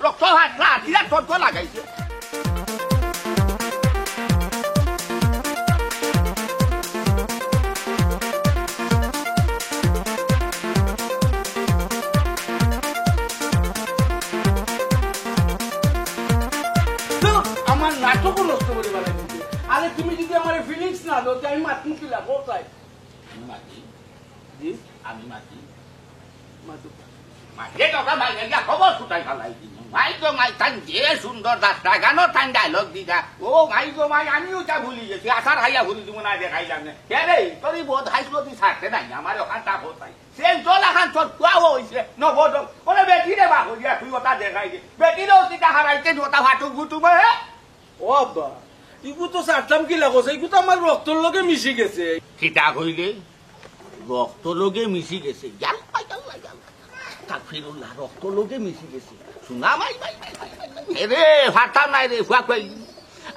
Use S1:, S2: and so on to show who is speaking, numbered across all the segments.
S1: রক্ত হাত লাঠিরা তর্ক লাগাইছে
S2: আমার নাটকও নষ্ট করে বেড়াই দিচ্ছে। আরে তুমি যদি আমার ফিলিংস না দাও আমি মাতমু কি লাভ তাই
S1: মাটি
S2: জি
S1: আমি মাটি
S2: মাতু
S1: মাঠে টকা বাইরে গিয়া খবর ছুটাই ফেলাই দিন মাই গো মাই তান যে সুন্দর যাত্রা গানও তান ডায়লগ দিতা ও মাই গো মাই আমিও যা ভুলি গেছি আসার হাইয়া ভুলি দিব না দেখাইলাম না কে রে তোর বোধ হাইস্কুল তুই ছাড়তে নাই আমার ওখানটা কোথায় সে জল এখন তোর কুয়া হয়েছে নবদ বলে বেটি রে বাবু দিয়া তুই ওটা দেখাই দে বেটিরও তিতা হারাইতে ওটা ভাটুক গুটুম হে
S2: ও আব্বা ইগু তো ছাড়তাম কি লাগছে ইগু তো আমার রক্তর লগে মিশি গেছে
S1: কিতা কইলে রক্ত লগে মিশি গেছে জাল জাল কাফিরুল্লাহ রক্ত লগে মিশি গেছে শুনা মাই রে ফাটা নাই রে ফুয়া কই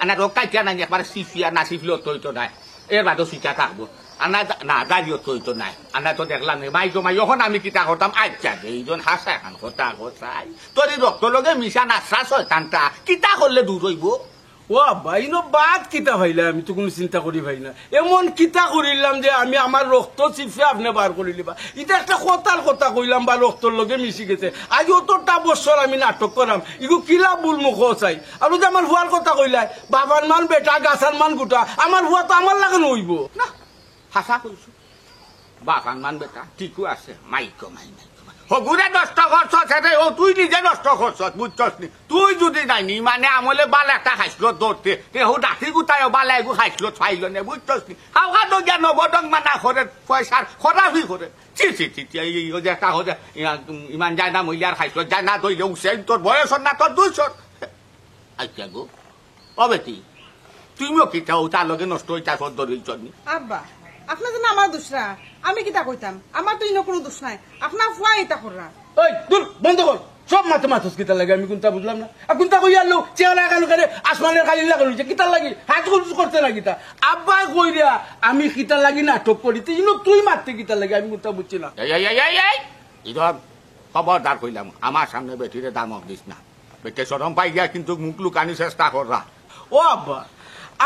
S1: আনা রক্তাই কেন নাই একবার সিফিয়া না সিফিও তো নাই এর বাদও শিকা থাকবো আনা না দাঁড়িয়ে তো নাই আনা তো দেখলাম মাই গো মাই যখন আমি কিতা করতাম আচ্ছা এইজন হাসা এখন কথা কথাই তোর এই রক্ত লগে মিশা নাচা শয়তানটা কিতা করলে দূর হইব
S2: ও আব্বা ইনো বাদ কিতা ভাইলা আমি তো কোনো চিন্তা করি ভাই না এমন কিতা করিলাম যে আমি আমার রক্ত চিফে আপনি বার করিলিবা এটা একটা কথার কথা কইলাম বা রক্তর লগে মিশি গেছে আজ অতটা বছর আমি নাটক করাম ইগু কিলা বুল মুখ চাই আর যে আমার হুয়ার কথা কইলাই বাবার মান বেটা গাছার মান গুটা আমার হুয়া তো আমার লাগে নইব
S1: না হাসা কইছো বাগান মান বেটা ঠিকও আছে মাইকো মাই হগুরে নষ্ট করছ সেটা ও তুই নিজে নষ্ট করছ বুঝছস নি তুই যদি যাইনি মানে আমলে বাল একটা খাইছিল দৌড়তে ও ডাকি গুটাই বালা এগু খাইছিল ফাইল নে বুঝছস নি হাওয়া তো জ্ঞান বদং মানা করে পয়সার খরাফি করে চি চি চি চি এই যে একটা হতে ইমান যায় না মহিলার খাইছিল যায় না দইলে উসে তোর বয়স না তোর 200 আচ্ছা গো ও বেটি তুমিও কি চাও তার লগে নষ্ট হইতা সদ্দর হইছ নি
S3: আব্বা আপনার জন্য আমার দোষ না আমি কিতা কইতাম আমার তো ইনো কোনো দোষ নাই আপনার ফুয়া এটা কররা
S2: ওই দূর বন্ধ কর সব মাথা মাথস কিতা লাগে আমি কোনটা বুঝলাম না আর কোনটা কই আলো চেহারা কালো করে আসমানের কালি লাগানো কিতা লাগি হাত খুলস করতে না কিতা আব্বা কইরা আমি কিতা লাগি নাটক করিতে ইনো তুই মারতে কিতা লাগে আমি কোনটা বুঝছি না
S1: এই ইধর খবরদার কইলাম আমার সামনে বেটিরে দামক দিস না বেটে সরম পাই গিয়া কিন্তু মুখ লুকানি চেষ্টা কররা
S2: ও আব্বা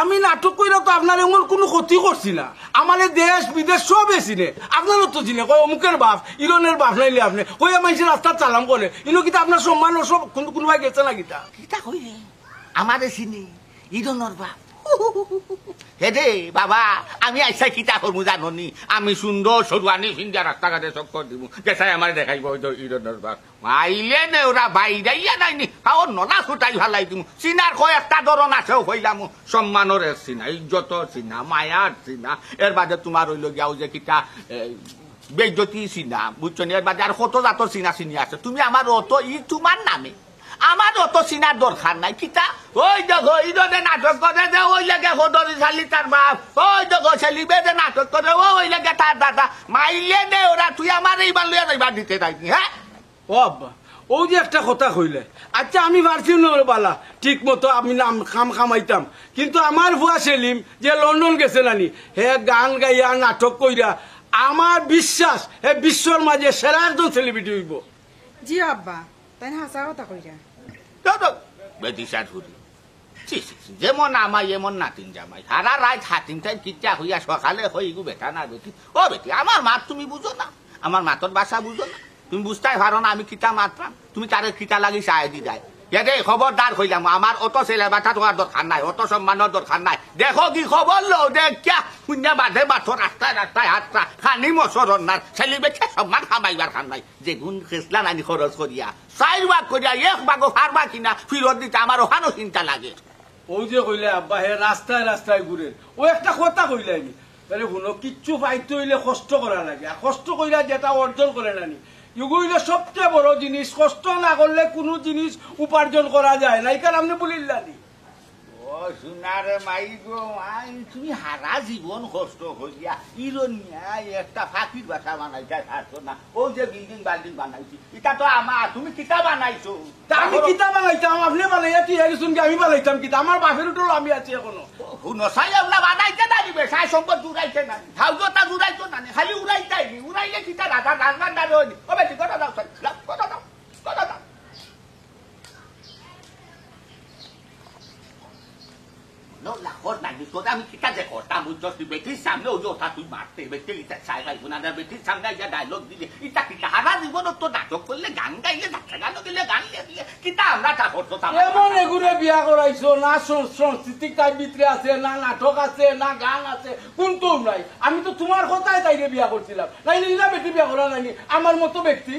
S2: আমি নাটক কইরা তো আপনার এমন কোনো ক্ষতি করছি না আমার দেশ বিদেশ সব এসিনে আপনারও তো চিনে কয় অমুকের বাপ ইরনের বাপ নাইলে আপনি কই মানুষের রাস্তা চালাম করে ইনো কিতা আপনার সম্মান ও সব কোন ভাই গেছে না কিতা
S1: কিতা কইলে আমারে চিনি ইরনের বাপ হেদে বাবা আমি আইসা কিতা করবো জানি আমি সুন্দর সরুয়ানি সিন্দিয়া রাস্তাঘাটে চক্কর দিব যেটাই আমার দেখাইব ইরনের বাপ মাইলে নে ওরা বাইরাইয়া নাইনি ওর নলা ছুটাই ভালাই দিব চিনার কয়েকটা ধরন আছেও কইলাম সম্মানের চিনা ইজ্জতর চিনা মায়ার চিনা এর বাদে তোমার হইল গিয়াও যে কিতা বেজ্জতি চিনা বুঝছো এর বাদে আর কত জাতর চিনা চিনি আছে তুমি আমার অত তোমার নামে আমার অত চিনার দরকার নাই কিতা ওই দেখো ইদে নাটক করে যে ওই লাগে সদরি শালি তার বাপ ওই দেখো ছেলিবে যে নাটক করে ওই লাগে তার দাদা মাইলে নে ওরা তুই আমার এইবার লইয়া যাইবার দিতে যাইনি হ্যাঁ
S2: ও আব্বা ও যে একটা কথা কইলে আচ্ছা আমি পারছি না বালা ঠিক মতো আমি নাম খামাইতাম কিন্তু আমার ভুয়া সেলিম যে লন্ডন গেছে নানি হে গান গাইয়া নাটক কইরা আমার বিশ্বাস হে বিশ্বর মাঝে সেরা একজন সেলিব্রিটি হইব
S3: জি আব্বা তাই হাসা কথা কইরা
S1: বেদিশা ধরি যেমন আমাই এমন নাতিন জামাই সারা রাত হাতিনটাই কিচ্ছা হইয়া সকালে হইগু বেটা না বেটি ও বেটি আমার মাত তুমি বুঝো না আমার মাতর বাসা বুঝো না তুমি বুঝতেই পারো না আমি কিতা মাত্রাম তুমি তারে কিতা লাগি চাই দি যায় রে খবরদার হইলাম আমার অত ছেলে বাটা তোমার দরকার নাই অত সম্মানের দরকার নাই দেখো কি খবর লো দেখিয়া শূন্য বাঁধে বাথর রাস্তায় রাস্তায় হাতটা খানি মশরর না ছেলে বেছে সম্মান খামাইবার খান নাই যে গুণ খেসলা নানি খরচ করিয়া 4 ভাগ করিয়া 1 ভাগও ফারবা কিনা ফিরত দিতে আমার ওখানো চিন্তা লাগে
S2: ও যে কইলে আব্বা হে রাস্তায় রাস্তায় ঘুরে ও একটা কথা কইলে আমি তাহলে শুনো কিচ্ছু পাইতে হইলে কষ্ট করা লাগে আর কষ্ট কইরা যেটা অর্জন করে নানি ইগুইলে সবচেয়ে বড় জিনিস কষ্ট না করলে কোনো জিনিস উপার্জন করা যায় না এই কারণে আপনি বলিলানি
S1: ও ও সোনারে মাই গো মাই, তুমি হারা জীবন কষ্ট করিয়া ইরনিয়া একটা ফাঁকির বাসা বানাইছা ছাড়ছো না। ও যে বিল্ডিং বাল্ডিং বানাইছি এটা তো আমার, তুমি কিতা বানাইছো?
S2: তা আমি কিতা বানাইতাম, আপনি বানাইয়া কি শুন আমি বানাইতাম কিতা? আমার বাপের উঠলো আমি আছি এখনো।
S1: হুনসাই এগুলা বানাইতে দাঁড়িবে, সাই সম্পদ জুড়াইছে না, হাউজটা জুড়াইছো না, খালি উড়াইতাইনি, উড়াইলে কিতা রাধা রাজবান দাঁড়ো নি। ও বেটি কথা দাও, কথা দাও, কথা দাও। No, la jornada, ni toda mi chica de corta mucho, si Betis sabe, yo está tu marte, Betis te salga y una de Betis sabe ya da los dile, y ta quita jara y bueno toda, yo con le ganga y le da cagando que le ganga, quita আমরা তা করতে তা
S2: এমন এগুলো বিয়া করাইছো না, সংস্কৃতিক তার ভিতরে আছে না, নাটক আছে না, গান আছে, কোনটো নাই। আমি তো তোমার কথাই তাইরে বিয়া করছিলাম, নাই না বেটি বিয়া করা নাইনি আমার মতো ব্যক্তি।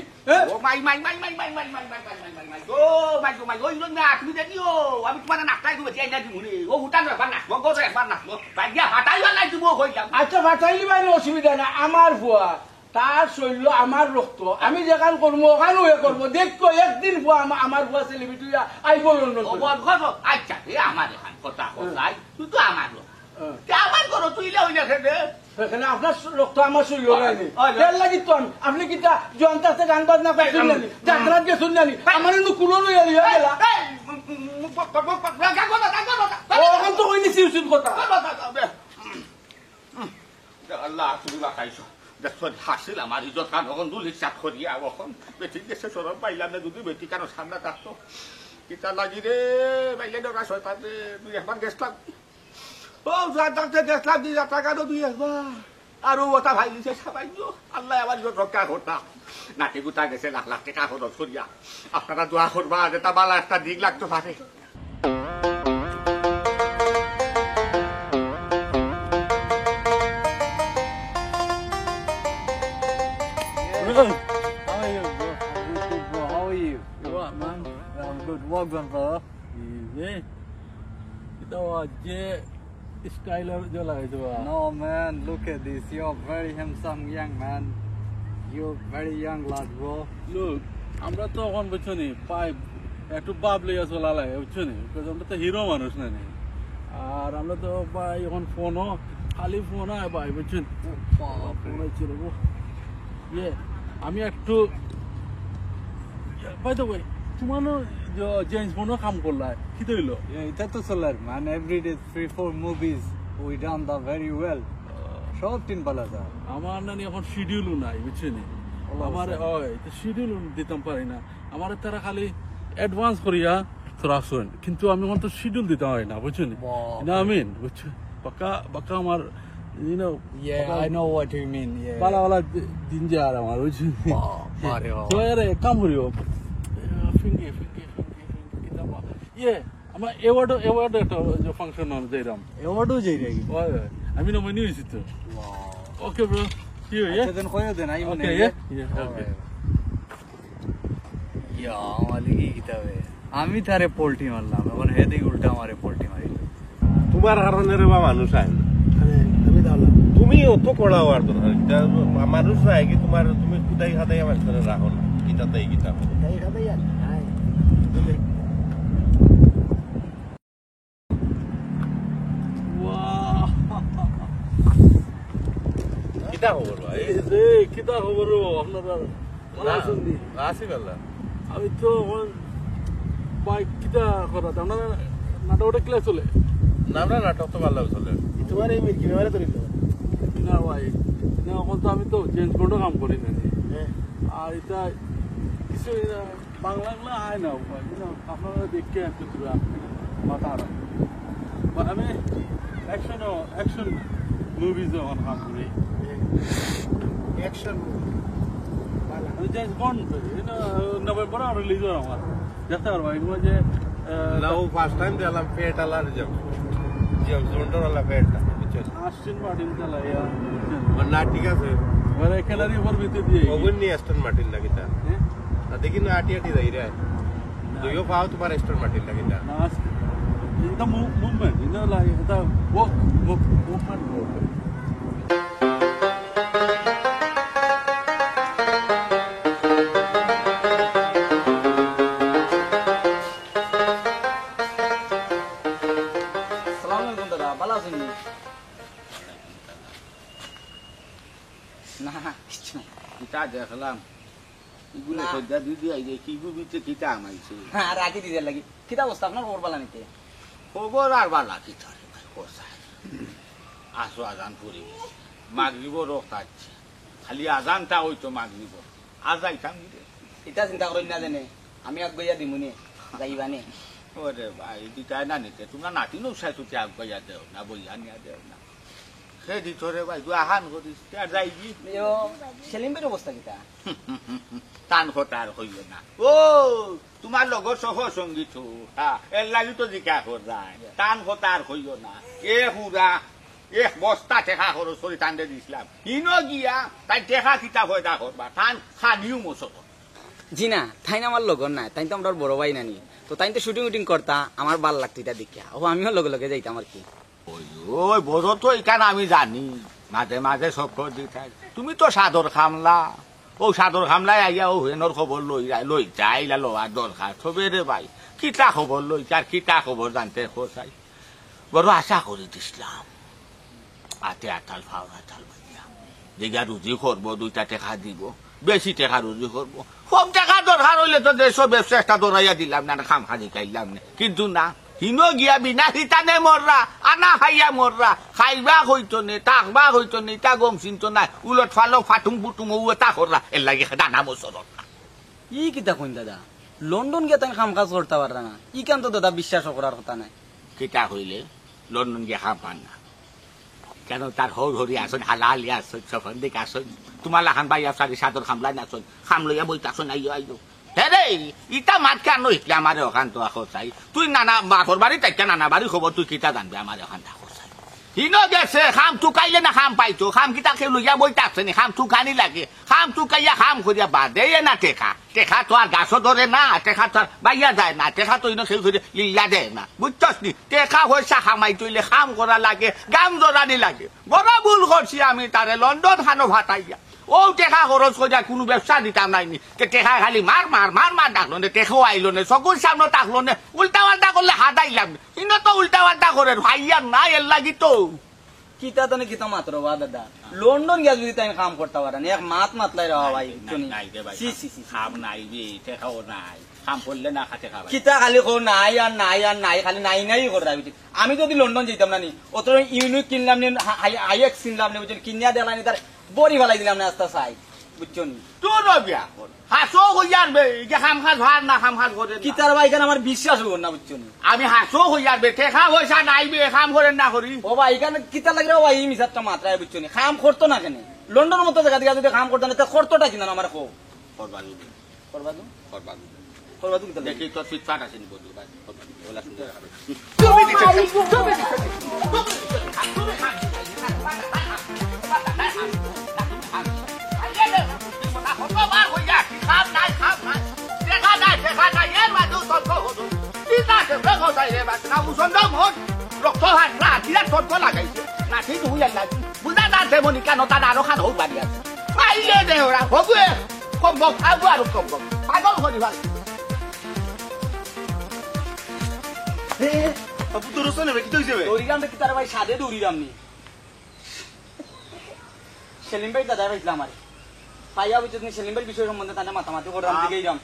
S1: ও মাই মাই মাই মাই মাই মাই মাই মাই মাই মাই মাই ও মাই গো মাই ওই না তুমি দেখিও আমি তোমার নাকটাই দিব চাই না দিমুনি ও হুটান একবার নাচবো গো একবার নাচবো ভাইয়া হাঁটাই বালাই দিব কইলাম।
S2: আচ্ছা ফাটাইলি বাইরে অসুবিধা না, আমার ভুয়া তার শৈল আমার রক্ত, আমি যেখান করবো ওখানে ওয়ে করবো, দেখো একদিন ভুয়া আমার ভুয়া সেলিব্রিটি আইব লন্ডন।
S1: আচ্ছা আমার এখান কথা কথাই তুই তো আমার আমার করো তুই ওই না খেতে
S2: এখানে আপনার রক্ত আমার শৈল হয়নি লাগি তো আপনি কিটা জয়ন্ত আছে গান বাজনা করে শুনলেনি, যাত্রাত গে শুনলেনি, আমার কুলো লইয়া লিয়া গেলা ওখান তো হইনি সিউসিন কথা।
S1: আল্লাহ তুমি বাঁচাইছো দেখুন হাসিল আমার ইজত কান এখন দুলির চাপ করিয়া এখন বেটির দেশে সরব পাইলাম না, যদি বেটি কেন সামনে থাকতো কিতা লাগি রে বাইলে ডরা শয়তান রে। দুই একবার গেছলাম ও যাতে গেছলাম দুই টাকা দুই একবার আরো ওটা ভাই দিছে সবাই আল্লাহ আমার ইজত রক্ষা করতাম। নাতি গুতা গেছে লাখ লাখ টাকা খরচ করিয়া, আপনারা দোয়া করবা যেটা বালা একটা দিক লাগতে পারে।
S4: How are you, bro? I'm good, bro. How are you? You what, man? I'm good. Welcome, brother. Easy. Kita aja styler je lah itu. No, man. Look at this. You're very handsome young man. You're very young lad, bro.
S5: Look, আমরা তো এখন বুঝছো নি pipe একটু বাপ লইয়া চলা লাগে বুঝছো নি, আমরা তো হিরো মানুষ না নি, আর আমরা তো ভাই এখন ফোনও খালি ফোন হয় ভাই বুঝছেন ফোন ছিল গো। ইয়ে আমি একটু বাই দ্য ওয়ে তোমার জেমস বন্ডও কাম করলা কি তো হইলো?
S4: Yeah, এটা তো চলার man. Every day 3-4 movies. We done that very well. সব তিন পালা যা।
S5: আমার নানি এখন শিডিউলও নাই বুঝছেন, আমার শিডিউল দিতাম পারি না, আমার তারা খালি অ্যাডভান্স করিয়া তোরা শুন, কিন্তু আমি এখন তো শিডিউল দিতে হয় না বুঝছেন না আমিন বুঝছো বাক্কা বাক্কা আমার
S4: Yeah, I know what you mean. Yeah.
S5: বালা বালা দিন যায় আর আমার বুঝছেন।
S4: Mario.
S5: তো এর কাম করিও ফিঙ্গি ইয়ে আমার এওয়ার্ড একটা ফাংশন যাইরাম
S4: এওয়ার্ডও যাই নাকি?
S5: আমি নমিনি হয়েছি তো। ওকে ব্রো কি হইয়া
S4: আচ্ছা দেন কইও দেন আই মনে।
S5: ওকে ওকে
S4: ইয়া আমালি কি কিতাবে আমি তারে পোল্টি মারলাম, এখন হেদি উল্টা আমারে পোল্টি মারিল।
S6: তোমার কারণে রে বা মানুষ আয় তুমি অত করা হওয়ার তো মানুষ আয় কি তোমার তুমি কোথায় খাতাই আমার সাথে রাখো না কিতাতে কিতাব কিতা খবর ভাই?
S5: কিতা খবর আপনারা ভালো আছেন নি?
S6: আছি ভালো।
S5: আমি তো বাইক কিতা করা আপনারা নাটকটা ক্লাস চলে
S6: না না নাটক তো ভালো চলে। তোমার এই মির্কি মেমারে ধরিল
S5: না ভাই না এখন তো আমি তো চেঞ্জ বন্ডও কাম করি না আর এটা কিছু বাংলা আয় না ভাই আপনারা দেখে একটু মাথা আমি অ্যাকশন মুভিজ এখন কাম করি
S6: action
S5: change bond November release হয় আমার দেখতে পারবো এগুলো যে
S6: লাও ফার্স্ট টাইম দিলাম পেট আলার যাব জন্ডর আলা পেটটা বুঝছেন
S5: আস্টিন মার্টিন চালাইয়া
S6: আর না ঠিক আছে
S5: ওরা খেলারই উপর ভিতরে দিয়ে
S6: ওগুন নি অ্যাস্টন মার্টিন লাগিতা দেখি না আটি আটি যাই রে দুইও পাও তোমার অ্যাস্টন মার্টিন লাগিতা
S5: না এটা মুভমেন্ট এটা লাইক এটা মুভমেন্ট
S1: কিতা দেখলাম এগুলো সদ্যা দিদি আইছে কি গুবিতে কিতা আমাইছে
S7: হ্যাঁ রাখি দিতে লাগি কিতা অবস্থা আপনার খবর পালা নিতে
S1: খবর আর বালা কিতা রে ভাই কোসায় আসো আজান পড়ি মাগরিব রোকাচ্ছে খালি আজানটা হইতো মাগরিব আজ যাইতাম রে
S7: এটা চিন্তা করেন না জানে আমি আগ গইয়া দিমুনি যাইবানে
S1: ওরে ভাই দিতাই না নিতে তোমরা নাতি নৌসাই তুই আগ গইয়া দেও না বইয়া নিয়া দেও না সে দিত রে ভাই তুই আহান করিস আর যাইবি
S7: সেলিম ভাইয়ের অবস্থা কিতা
S1: টান কথা আর হইল না ও তোমার লগর সহ সঙ্গীত এর লাগি তো জিকা যায় টান কথা আর হইল না এ হুরা এক বস্তা টেকা খরচ করে টানতে দিছিলাম হিন গিয়া তাই টেকা কিতা হয় তা করবা টান খানিও মশত
S7: জি না তাই না আমার লগর না তাই তো আমরা বড় ভাই নানি তো তাই তো শুটিং উটিং করতা আমার ভাল লাগতো এটা দেখিয়া ও আমিও লগে লগে যাইতাম আর কি
S1: ওই বোঝো তো এখানে আমি জানি মাঝে মাঝে সব খবর দিতে তুমি তো সাদর খামলা ও সাদর খামলায় আইয়া ও হেনর খবর লই যাইলা লোয়ার দরকার সবে রে ভাই কিতা খবর লই আর কিতা খবর জানতে খোঁজাই বড় আশা করে দিছিলাম আতে আতাল ফাও আতাল ভাইয়া যেগা রুজি করবো 2টা টাকা দিব বেশি টাকা রুজি করবো কম টাকা দরকার হইলে তো দেশ ব্যবসা একটা দৌড়াইয়া দিলাম না খাম খাজি খাইলাম না কিন্তু না হিন গিয়া বিনা হিতানে মররা আনা খাইয়া মররা খাইবা হইতো নে তাকবা হইতো নে তা গম চিন্ত নাই উলট ফালো ফাটুং পুটুং ও তা কররা এর লাগে দানা বছর
S7: ই কিতা কইন দাদা লন্ডন গিয়া তাই কাম কাজ করতে পাররা না ই কাম তো দাদা বিশ্বাস করার কথা নাই
S1: কিতা হইলে লন্ডন গিয়া খাম পান না কেন তার হর হরি আসন হালালি আসন সফন দিকে আসন তোমার লাখান ভাই সারি সাদর খামলাই নাচন খাম লইয়া বইতে আসন আইও আইও হে ইটা মাত কেন হিটলে আমার ওখান তো আখো চাই তুই নানা মাথর বাড়ি তাইকা নানা বাড়ি খবর তুই কিতা জানবি আমার ওখান থাকো চাই হিন গেছে খাম চুকাইলে না খাম পাইতো খাম কিতা খেয়ে লইয়া বইতে আসছে নি খাম চুকানি লাগে খাম চুকাইয়া খাম করিয়া বাদে না টেকা টেকা তো আর গাছও ধরে না টেকা তো আর বাইয়া যায় না টেকা তো ইনো খেয়ে লিল্লা দেয় না বুঝছস নি টেকা হয়েছে খামাই তুইলে খাম করা লাগে গাম জোরানি লাগে বড় ভুল করছি আমি তারে লন্ডন খানো ভাতাইয়া ও টেকা খরচ করে কোনো ব্যবসা দিতাম নাইনি টেকা খালি মার মার মার মার ডাকলো নে টেকাও আইলো নে চকুর সামনে ডাকলো নে উল্টা পাল্টা করলে হাতাইলাম কিন্তু তো উল্টা পাল্টা করে ভাইয়ার না এর লাগি তো
S7: কিতা তো কিতা মাত্র বা দাদা লন্ডন গিয়া যদি তাই কাম করতে পারেন এক মাত মাতলাই রহা ভাই
S1: নাই রে ভাই
S7: সি সি সি
S1: খাম নাই রে টেকাও নাই খাম করলে না খাতে খাবা
S7: কিতা খালি কো নাই আর নাই আর নাই খালি নাই নাই করে রাখি আমি যদি লন্ডন যেতাম না নি অত ইউনিক কিনলাম নি আইএক্স কিনলাম নি বুঝছেন কিনিয়া দেলা নি তার বড়ি ফেলাই দিলাম না আস্তা চাই বুঝছো নি
S1: তোর বিয়া হাসো হইয়ারবে যে খাম খাস ভাত না খাম খাস করে
S7: কিতার ভাই কেন আমার বিশ্বাস হইব না বুঝছো নি
S1: আমি হাসো হইয়ারবে টেকা পয়সা নাইবে খাম করে না করি
S7: ও ভাই কেন কিতা লাগে ভাই এই মিসারটা মাত্রায় বুঝছো নি খাম করতো না কেন লন্ডনের মতো জায়গা থেকে যদি খাম করতো না তা করতোটা কিনা আমার খো
S1: করবা দিবি
S7: করবা দু
S1: করবা দিবি
S7: করবা দু কিতা
S1: দেখি তোর ফিটফাট আছে নি বন্ধু ভাই ওলা সুন্দর রক্ত হাত রাতিরা তর্ক লাগাইছে নাতি দুই লাগি বুঝা দাঁতে মনিকা নতা আরো খান হোক বাড়ি আছে পাইলে দে ওরা হবুয়ে কম কম খাবো আর কম কম পাগল করি ভাল
S7: দৌড়িলাম কি তার ভাই সাদে দৌড়িলাম নি সেলিম ভাই দাদা ভাইছিলাম আমার পাইয়া বুঝছেন সেলিম ভাই বিষয় সম্বন্ধে তাদের মাতামাতি করলাম দিকেই যাম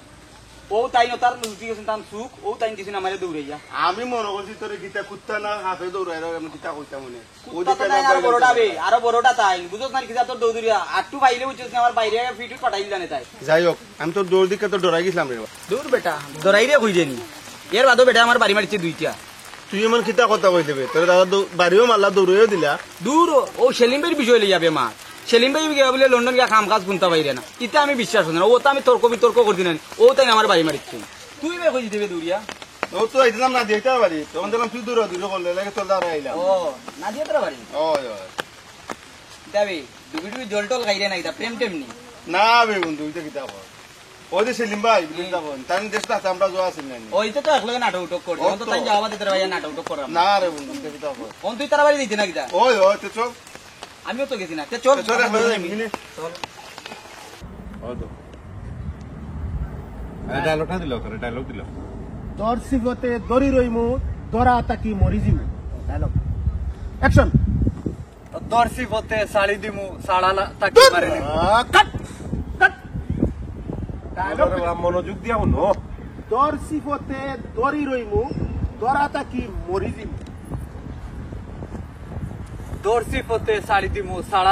S7: ও তাই তার লুচি গেছেন তার সুখ ও তাই কিছু না আমারে দৌড়াইয়া
S2: আমি মনে করছি তোর গীতা কুত্তা না হাফে দৌড়াই আমি গীতা কইতাম মনে
S7: আরো বড়টা বে আরো বড়টা তাই বুঝছ না কিতা তোর দৌড়িয়া আটটু পাইলে বুঝছিস আমার বাইরে ফিট পাঠাই দিলানে তাই
S2: যাই হোক আমি তোর দৌড় দিকে তো ডরাই গেছিলাম রে
S7: দৌড় বেটা দৌড়াই রে কই দেনি এর বাদও বেটা আমার বাড়ি মারিছে দুইটা
S2: তুই এমন কিতা কথা কই দেবে তোর দাদা বাড়িও মারলা দৌড়েও দিলা
S7: দূর ও সেলিম ভাইয়ের বিষয় লই যাবে মা সেলিম ভাই গিয়া বলে লন্ডন গিয়া কাম কাজ শুনতে পাইরে না ইটা আমি বিশ্বাস করি না ও তো আমি তর্ক বিতর্ক করছি না ও তাই আমার বাড়ি মারিচ্ছে তুই বে কই দিবে দৌড়িয়া
S2: ও তো আইছিলাম না দেখতে বাড়ি তখন দেখলাম তুই দূর দূর করলে লাগে তোর দাঁড়া আইলাম
S7: ও না দিয়ে তোর বাড়ি
S2: ওই ওই
S7: যাবি ডুবি ডুবি জল টল খাইরে না এটা প্রেম টেমনি
S2: না বে বন্ধু ওইটা কিতা কর ওই যে সেলিম ভাই বৃন্দাবন তার দেশটা আছে আমরা যাওয়া আছি না
S7: ওইটা তো একলগে নাটক উটক করছে অন্ত তাই যাওয়া দিতে ভাই নাটক উটক করাম
S2: না রে বন্ধু ওইটা কিতা কর
S7: অন তুই তার বাড়ি দিতে না কিটা
S2: ওই ওই তো চল
S7: আমিও তো গেছি না তে চল
S2: চল
S7: চল
S6: ডায়লগটা দিল করে ডায়লগ দিল
S8: তোর সিফতে দড়ি রইমু দরা তাকি মরি জিমু ডায়লগ অ্যাকশন
S4: দর্শি পথে শাড়ি দিমু সাড়া তাকি মারে
S8: কাট কাট ডায়লগ
S6: মনোযোগ দিয়া শুনো
S8: তোর সিফতে দরি রইমু দরা তাকি মরি দিমু
S4: তোর সিফতে শাড়ি দিমু সাড়া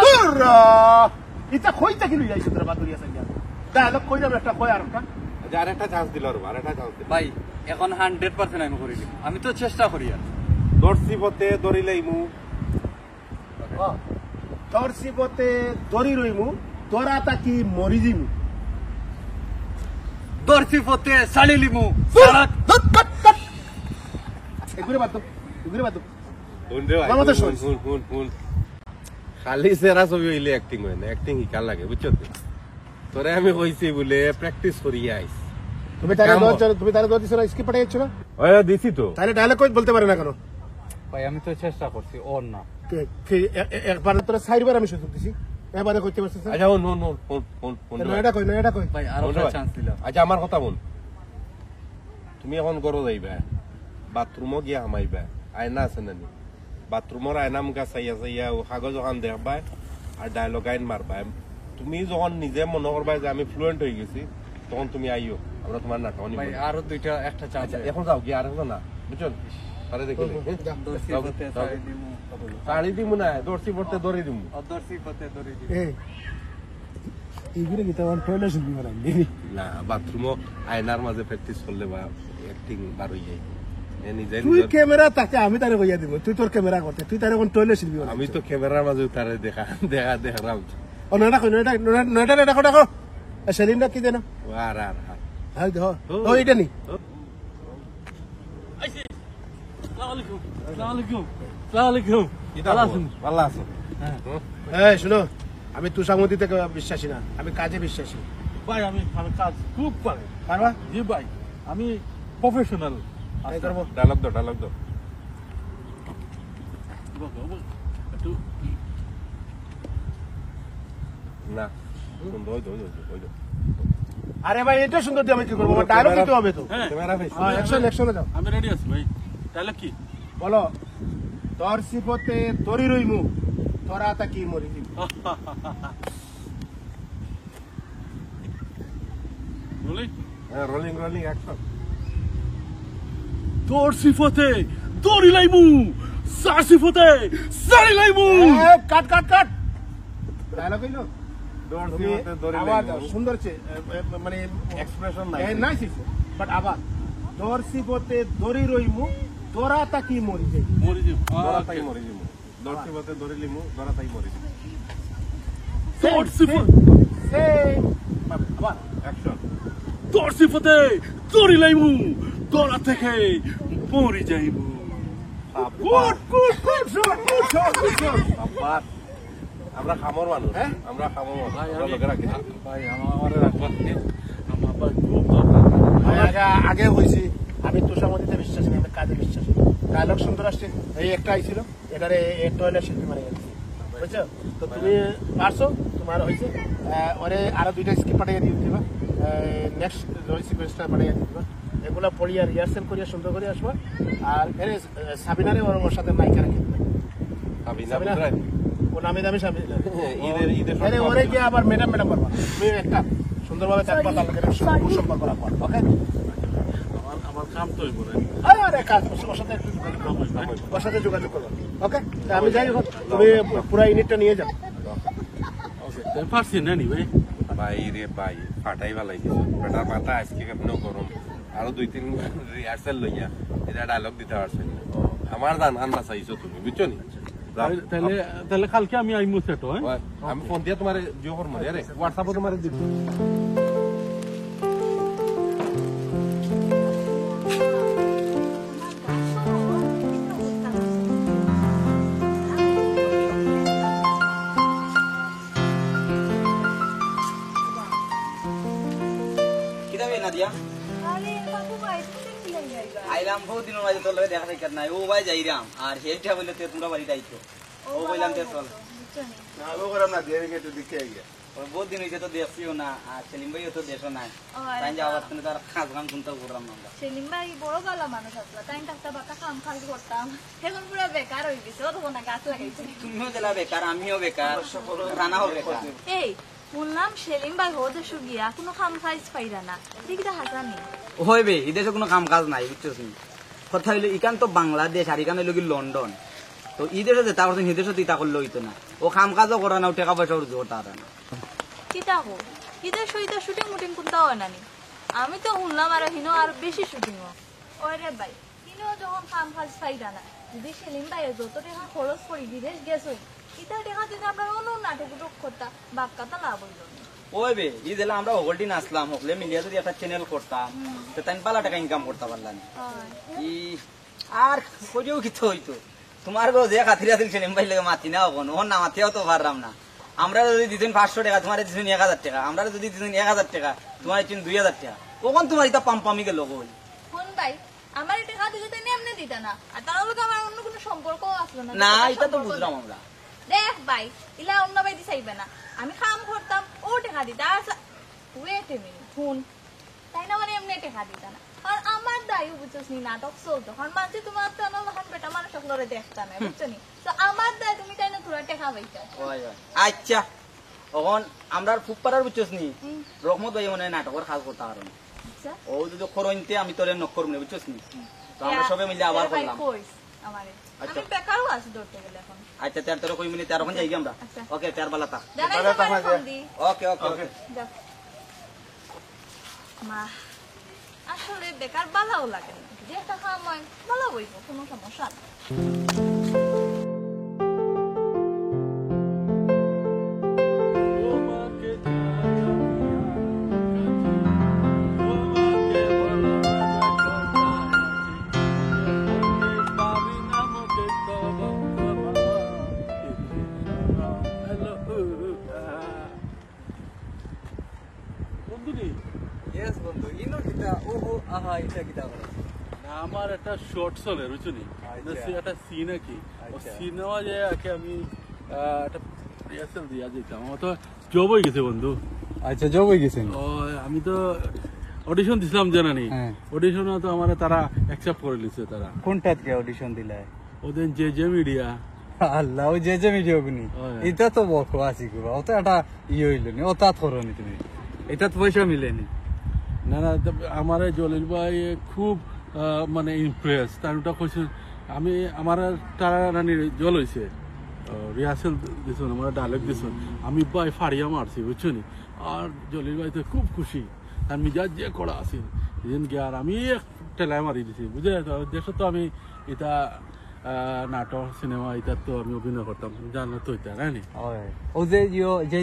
S8: ইটা কইতা কি লই আইছ তোরা বাদুরিয়া সাইয়া ডায়লগ কই যাবে একটা কই আর একটা
S6: আরেকটা চান্স দিল আরেকটা চান্স দিল
S4: ভাই এখন 100% আমি করে দিব আমি তো চেষ্টা করি আর
S6: তোর সিফতে দরিলাইমু
S8: তোর সিফতে দরি রইমু দরা তাকি মরি দিমু
S4: তোর সিফতে শাড়ি লিমু সাড়া
S8: এগুরে বাদ এগুরে বাদ
S6: শুন রে ভাই,
S8: আমার মতো
S6: শুন,
S8: শুন।
S6: শুন, শুন, শুন। খালি সেরা ছবি হইলে অ্যাক্টিং হয় না অ্যাক্টিং শিকার লাগে বুঝছো তো? তোরে আমি কইছি বলে প্র্যাকটিস করি আইস
S8: তুমি তারে
S6: কাম
S8: দর তুমি তারে দর দিছো না স্কিপ পাঠিয়েছো না
S6: ওই দিছি তো
S8: তাহলে ডায়লগ কই বলতে পারে না কেন
S4: ভাই আমি তো চেষ্টা করছি ওর না
S8: একবার তোরা চারবার আমি সুযোগ দিছি এবারে কইতে পারছিস না
S6: আচ্ছা শুন শুন শুন শুন শুন রে ভাই।
S8: নয়টা কই নয়টা কই
S4: ভাই আরো
S6: শুন রে ভাই।
S4: চান্স দিলাম
S6: আচ্ছা আমার কথা বল তুমি এখন গরো যাইবা বাথরুমও গিয়া হামাইবা আয়না আছে না নি বাথরুমের আয়না মুখা চাইয়া চাইয়া ও কাগজ ওখান দেখবা আর ডায়লগ আইন মারবা তুমি যখন নিজে মনে করবা যে আমি ফ্লুয়েন্ট হয়ে গেছি তখন তুমি আইও আমরা তোমার নাটক
S4: ভাই আরো দুইটা একটা চান্স
S6: আচ্ছা এখন যাও গিয়ে আর এখন না বুঝছো তাহলে দেখিলে
S4: তোর সিফতে শাড়ি দিমু
S6: শাড়ি দিমু না দর্শি পড়তে দড়ি দিমু
S4: তোর সিফতে দড়ি দিমু
S8: এ এইগুলো কি তোমার টয়লেট শিল্পী বানাই
S6: না বাথরুমও আয়নার মাঝে প্র্যাকটিস করলে বা অ্যাক্টিং বার হয়ে যায় এ নিজে
S8: তুই ক্যামেরা তাকে আমি তারে কইয়া দিব তুই তোর ক্যামেরা করতে তুই তারে কোন টয়লেট শিল্পী বানাই
S6: আমি তো ক্যামেরার মাঝে তারে দেখা দেখা দেখালাম
S8: ও নয়টা কই নয়টা দেখো দেখো সেলিমটা কি জানো
S6: আর আর আর
S8: হাই দেখো ও এটা নি
S6: ভালো আছো
S8: এই শুনো আমি তুষামতিতে বিশ্বাসী না আমি কাজে বিশ্বাসী
S5: ভাই আমি কাজ খুব পারি
S8: পারবা
S5: জি ভাই আমি প্রফেশনাল
S8: এই করবো
S6: ডায়লগ দাও
S5: একটু
S6: না সুন্দর ওই দো
S8: আরে ভাই এটা সুন্দর দিয়ে আমি কি করবো ডায়লগ দিতে হবে তো
S5: হ্যাঁ
S6: ক্যামেরা ভাই
S8: হ্যাঁ অ্যাকশনে যাও
S5: আমি রেডি আছি ভাই তাহলে কি
S8: বলো তোর সিফতে দরি রইমু তোরা তাকি মরি দিমু
S5: বলি
S6: রোলিং অ্যাকশন
S5: তোর সিফতে দড়ি লাইমু সার সিফতে সারি লাইমু
S8: কাট ডায়লগ কইলো তুমি আবার সুন্দর মানে
S6: এক্সপ্রেশন নাই
S8: নাইস বাট আবার তোর সিফতে দরি রইমু তোরা তাকি মরি যাই
S5: মরি যাও
S6: দরা তাই মরি দিমু দর্শি বতে ধরে লিমু দরা তাই মরি দিমু
S5: তোর সিফতে
S8: সেম আবার
S6: অ্যাকশন
S5: তোর সিফতে দড়ি লাইমু দড়া থেকে মরি যাইবু
S6: আব্বা আমরা খামর মানুষ
S8: হ্যাঁ?
S6: আমরা খামর মানুষ আমরা লোকেরা রাখি
S4: ভাই আমার রাখবা
S5: আমার ভাই খুব দরকার
S8: আমি আগে হয়েছি আমি তুষামতিতে বিশ্বাসী না আমি কাজে বিশ্বাসী ডায়লগ সুন্দর আসছে এই একটা আইছিল এটারে টয়লেট শিল্পী মানে গেছে বুঝছো তো তুমি পারছো তোমার হয়েছে ওরে আরো দুইটা স্কিপ পাঠিয়ে দিয়ে দিবা নেক্সট সিকোয়েন্সটা পাঠিয়ে দিয়ে দিবা এগুলো পড়িয়া রিহার্সেল করিয়া সুন্দর করে আসবা আর এর সাবিনারে ওর সাথে মাইকা রেখে দিবে
S6: সাবিনা বুঝরাই
S8: ও নামে দামি সাবিনা
S6: ঈদের
S8: আরে ওরে গিয়ে আবার ম্যাডাম পারবা তুমি একটা সুন্দরভাবে চাকবা তার লোকের সম্পর্ক রাখবা ওকে
S5: আমার কাম তো হইব না
S8: আরে কাজ ওর সাথে যোগাযোগ করবো ওকে আমি যাই হোক তুমি পুরো ইউনিটটা নিয়ে যাও
S5: ওকে পারছি না নি ভাই
S6: ভাই রে ভাই ফাটাই ভালাই গেছে বেটার মাথা আজকে কেমন গরম আরো 2-3 রিহার্সাল লইয়া এটা ডায়লগ দিতে পারছেন আমার জান আন্না চাইছো তুমি বুঝছো নি
S5: তাহলে কালকে আমি আইমু সেট হ্যাঁ
S6: আমি ফোন দিয়ে তোমার জিও করবো রে হোয়াটসঅ্যাপে তোমার দিব
S7: কি দাবি না দিয়া
S9: আরে বাবু ভাই তুমি কি লাগি যাইবা
S7: আইলাম বহুত দিনের মাঝে তোর লগে দেখা সাক্ষাৎ নাই ও ভাই যাইরাম আর হেলটা বললে তে তোমরা বাড়ি যাইছো ও বললাম তে চল
S8: না ও করাম না দিয়ে গেছে দিকে আইয়া
S7: বহুত দিন হইছে তো দেখছিও না আর সেলিম ভাইও তো দেশও নাই তাই যাওয়ার জন্য তার খাস গান শুনতে করলাম না আমরা
S9: সেলিম ভাই বড় গালা মানুষ আসলা তাই একটা বাতা কাম কাজ করতাম এখন পুরো বেকার হয়ে গেছে ও তো না গাছ লাগাইছে
S7: তুমিও জেলা বেকার আমিও বেকার রানাও বেকার
S9: এই শুনলাম সেলিম ভাই হতে গিয়া কোনো কাম কাজ পাইরা না দেখিটা হাসানি
S7: হয় বে এই দেশে কোনো কাম কাজ নাই বুঝছো কথা হইলো ইকান তো বাংলাদেশ আর ইকান হইলো কি লন্ডন তো এই দেশে যেটা করছেন সেই দেশে তা করলে হইতো না ও কাম কাজও করে না টাকা পয়সা জোর তারা না
S9: কিতা হো ঈদের সহিতা শুটিং মুটিং কোনটা হয় নানি আমি তো শুনলাম আর হিনো আর বেশি শুটিং ওই রে ভাই হিনো যখন কাম কাজ পাইরা না যদি সেলিম ভাই যত টাকা খরচ করি বিদেশ গেছো ইটা টাকা দিতে আমরা অন্য নাটক করতাম বাক্কাটা লাভ হইল
S7: ওই বে এই দিলে আমরা হগলটি নাচলাম হকলে মিলিয়ে যদি একটা চ্যানেল করতাম তো তাই পালা টাকা ইনকাম করতে পারলাম ই আর কইও কিছু হইতো তোমার গো যে খাতির আছিল সেলিম ভাই লাগে মাতি না কোন ওর না মাতিও তো পারলাম না আমরা যদি দিতেন 500 টাকা তোমার দিতেন 1000 টাকা আমরা যদি দিতেন 1000 টাকা তোমার দিতেন 2000 টাকা কখন তোমার এটা পাম্পামি গেল কই
S9: কোন ভাই আমার টাকা দিলে তো এমনি দিতা না আর তার লগে আমার অন্য কোনো সম্পর্ক আসলো না
S7: না এটা তো বুঝলাম আমরা
S9: দেখ ভাই ইলা অন্য ভাই দিছাইবে না আমি কাম করতাম ও টাকা দিতা ওয়েট এ মিনিট ফোন তাই না মানে এমনি টাকা দিতা না আর আমার দায়ু বুঝছিস নি নাটক চলতো কারণ মাঝে তোমার তো আমার হান বেটা মানুষ সকলরে দেখতা না বুঝছো নি তো আমার দায় তুমি তাই না তোরা টাকা পাইতা
S7: আচ্ছা এখন আমরা ফুকপাড়ার বুঝছিস নি রহমত ভাই মনে নাটকের কাজ করতে পারো
S9: আচ্ছা
S7: ও যদি খরইনতে আমি তোরে নকর মনে বুঝছিস নি তো আমরা সবাই মিলে আবার করলাম
S9: কইস আমারে আমি বেকারও আছি ধরতে গেলে এখন
S7: আচ্ছা 13 কই মিনিট 13 যাই আমরা ওকে 4 বেলা তা ওকে ওকে ওকে
S9: মা আসলে বেকার ভালো লাগে না যে টাকা আমার ভালো হইব কোনো সমস্যা না
S5: আমার একটা শর্ট চলে বুঝলি একটা সিন কি সিনেমা যে আমি একটা রিহার্সাল দিয়া যেতাম আমার তো জব হয়ে গেছে বন্ধু।
S10: আচ্ছা জব হয়ে গেছে।
S5: আমি তো অডিশন দিছিলাম জানানি অডিশন তো আমার তারা অ্যাকসেপ্ট করে লিছে তারা।
S10: কোনটাতে অডিশন দিলে?
S5: ওদের যে মিডিয়া।
S10: আল্লাহ ওই যে মিডিয়া গুনি এটা তো বড় আসি গো ওটা একটা হইল নি ওটা করনি তুমি এটা তো পয়সা মিলেনি।
S5: না না আমার জলিল ভাই খুব মানে ইমপ্রেস তার ওটা কইছে আমি আমার তারা রানি জল হয়েছে রিহার্সেল দিছুন আমার ডায়লগ দিছুন আমি ভাই ফাড়িয়া মারছি বুঝছো নি আর জলিল ভাই তো খুব খুশি আর মিজাজ যে করা আছে যেন কি আর আমি টেলাই মারি দিছি বুঝে দেশ তো আমি এটা নাটক সিনেমা এটা তো আমি অভিনয় করতাম জানো তো এটা না
S10: ও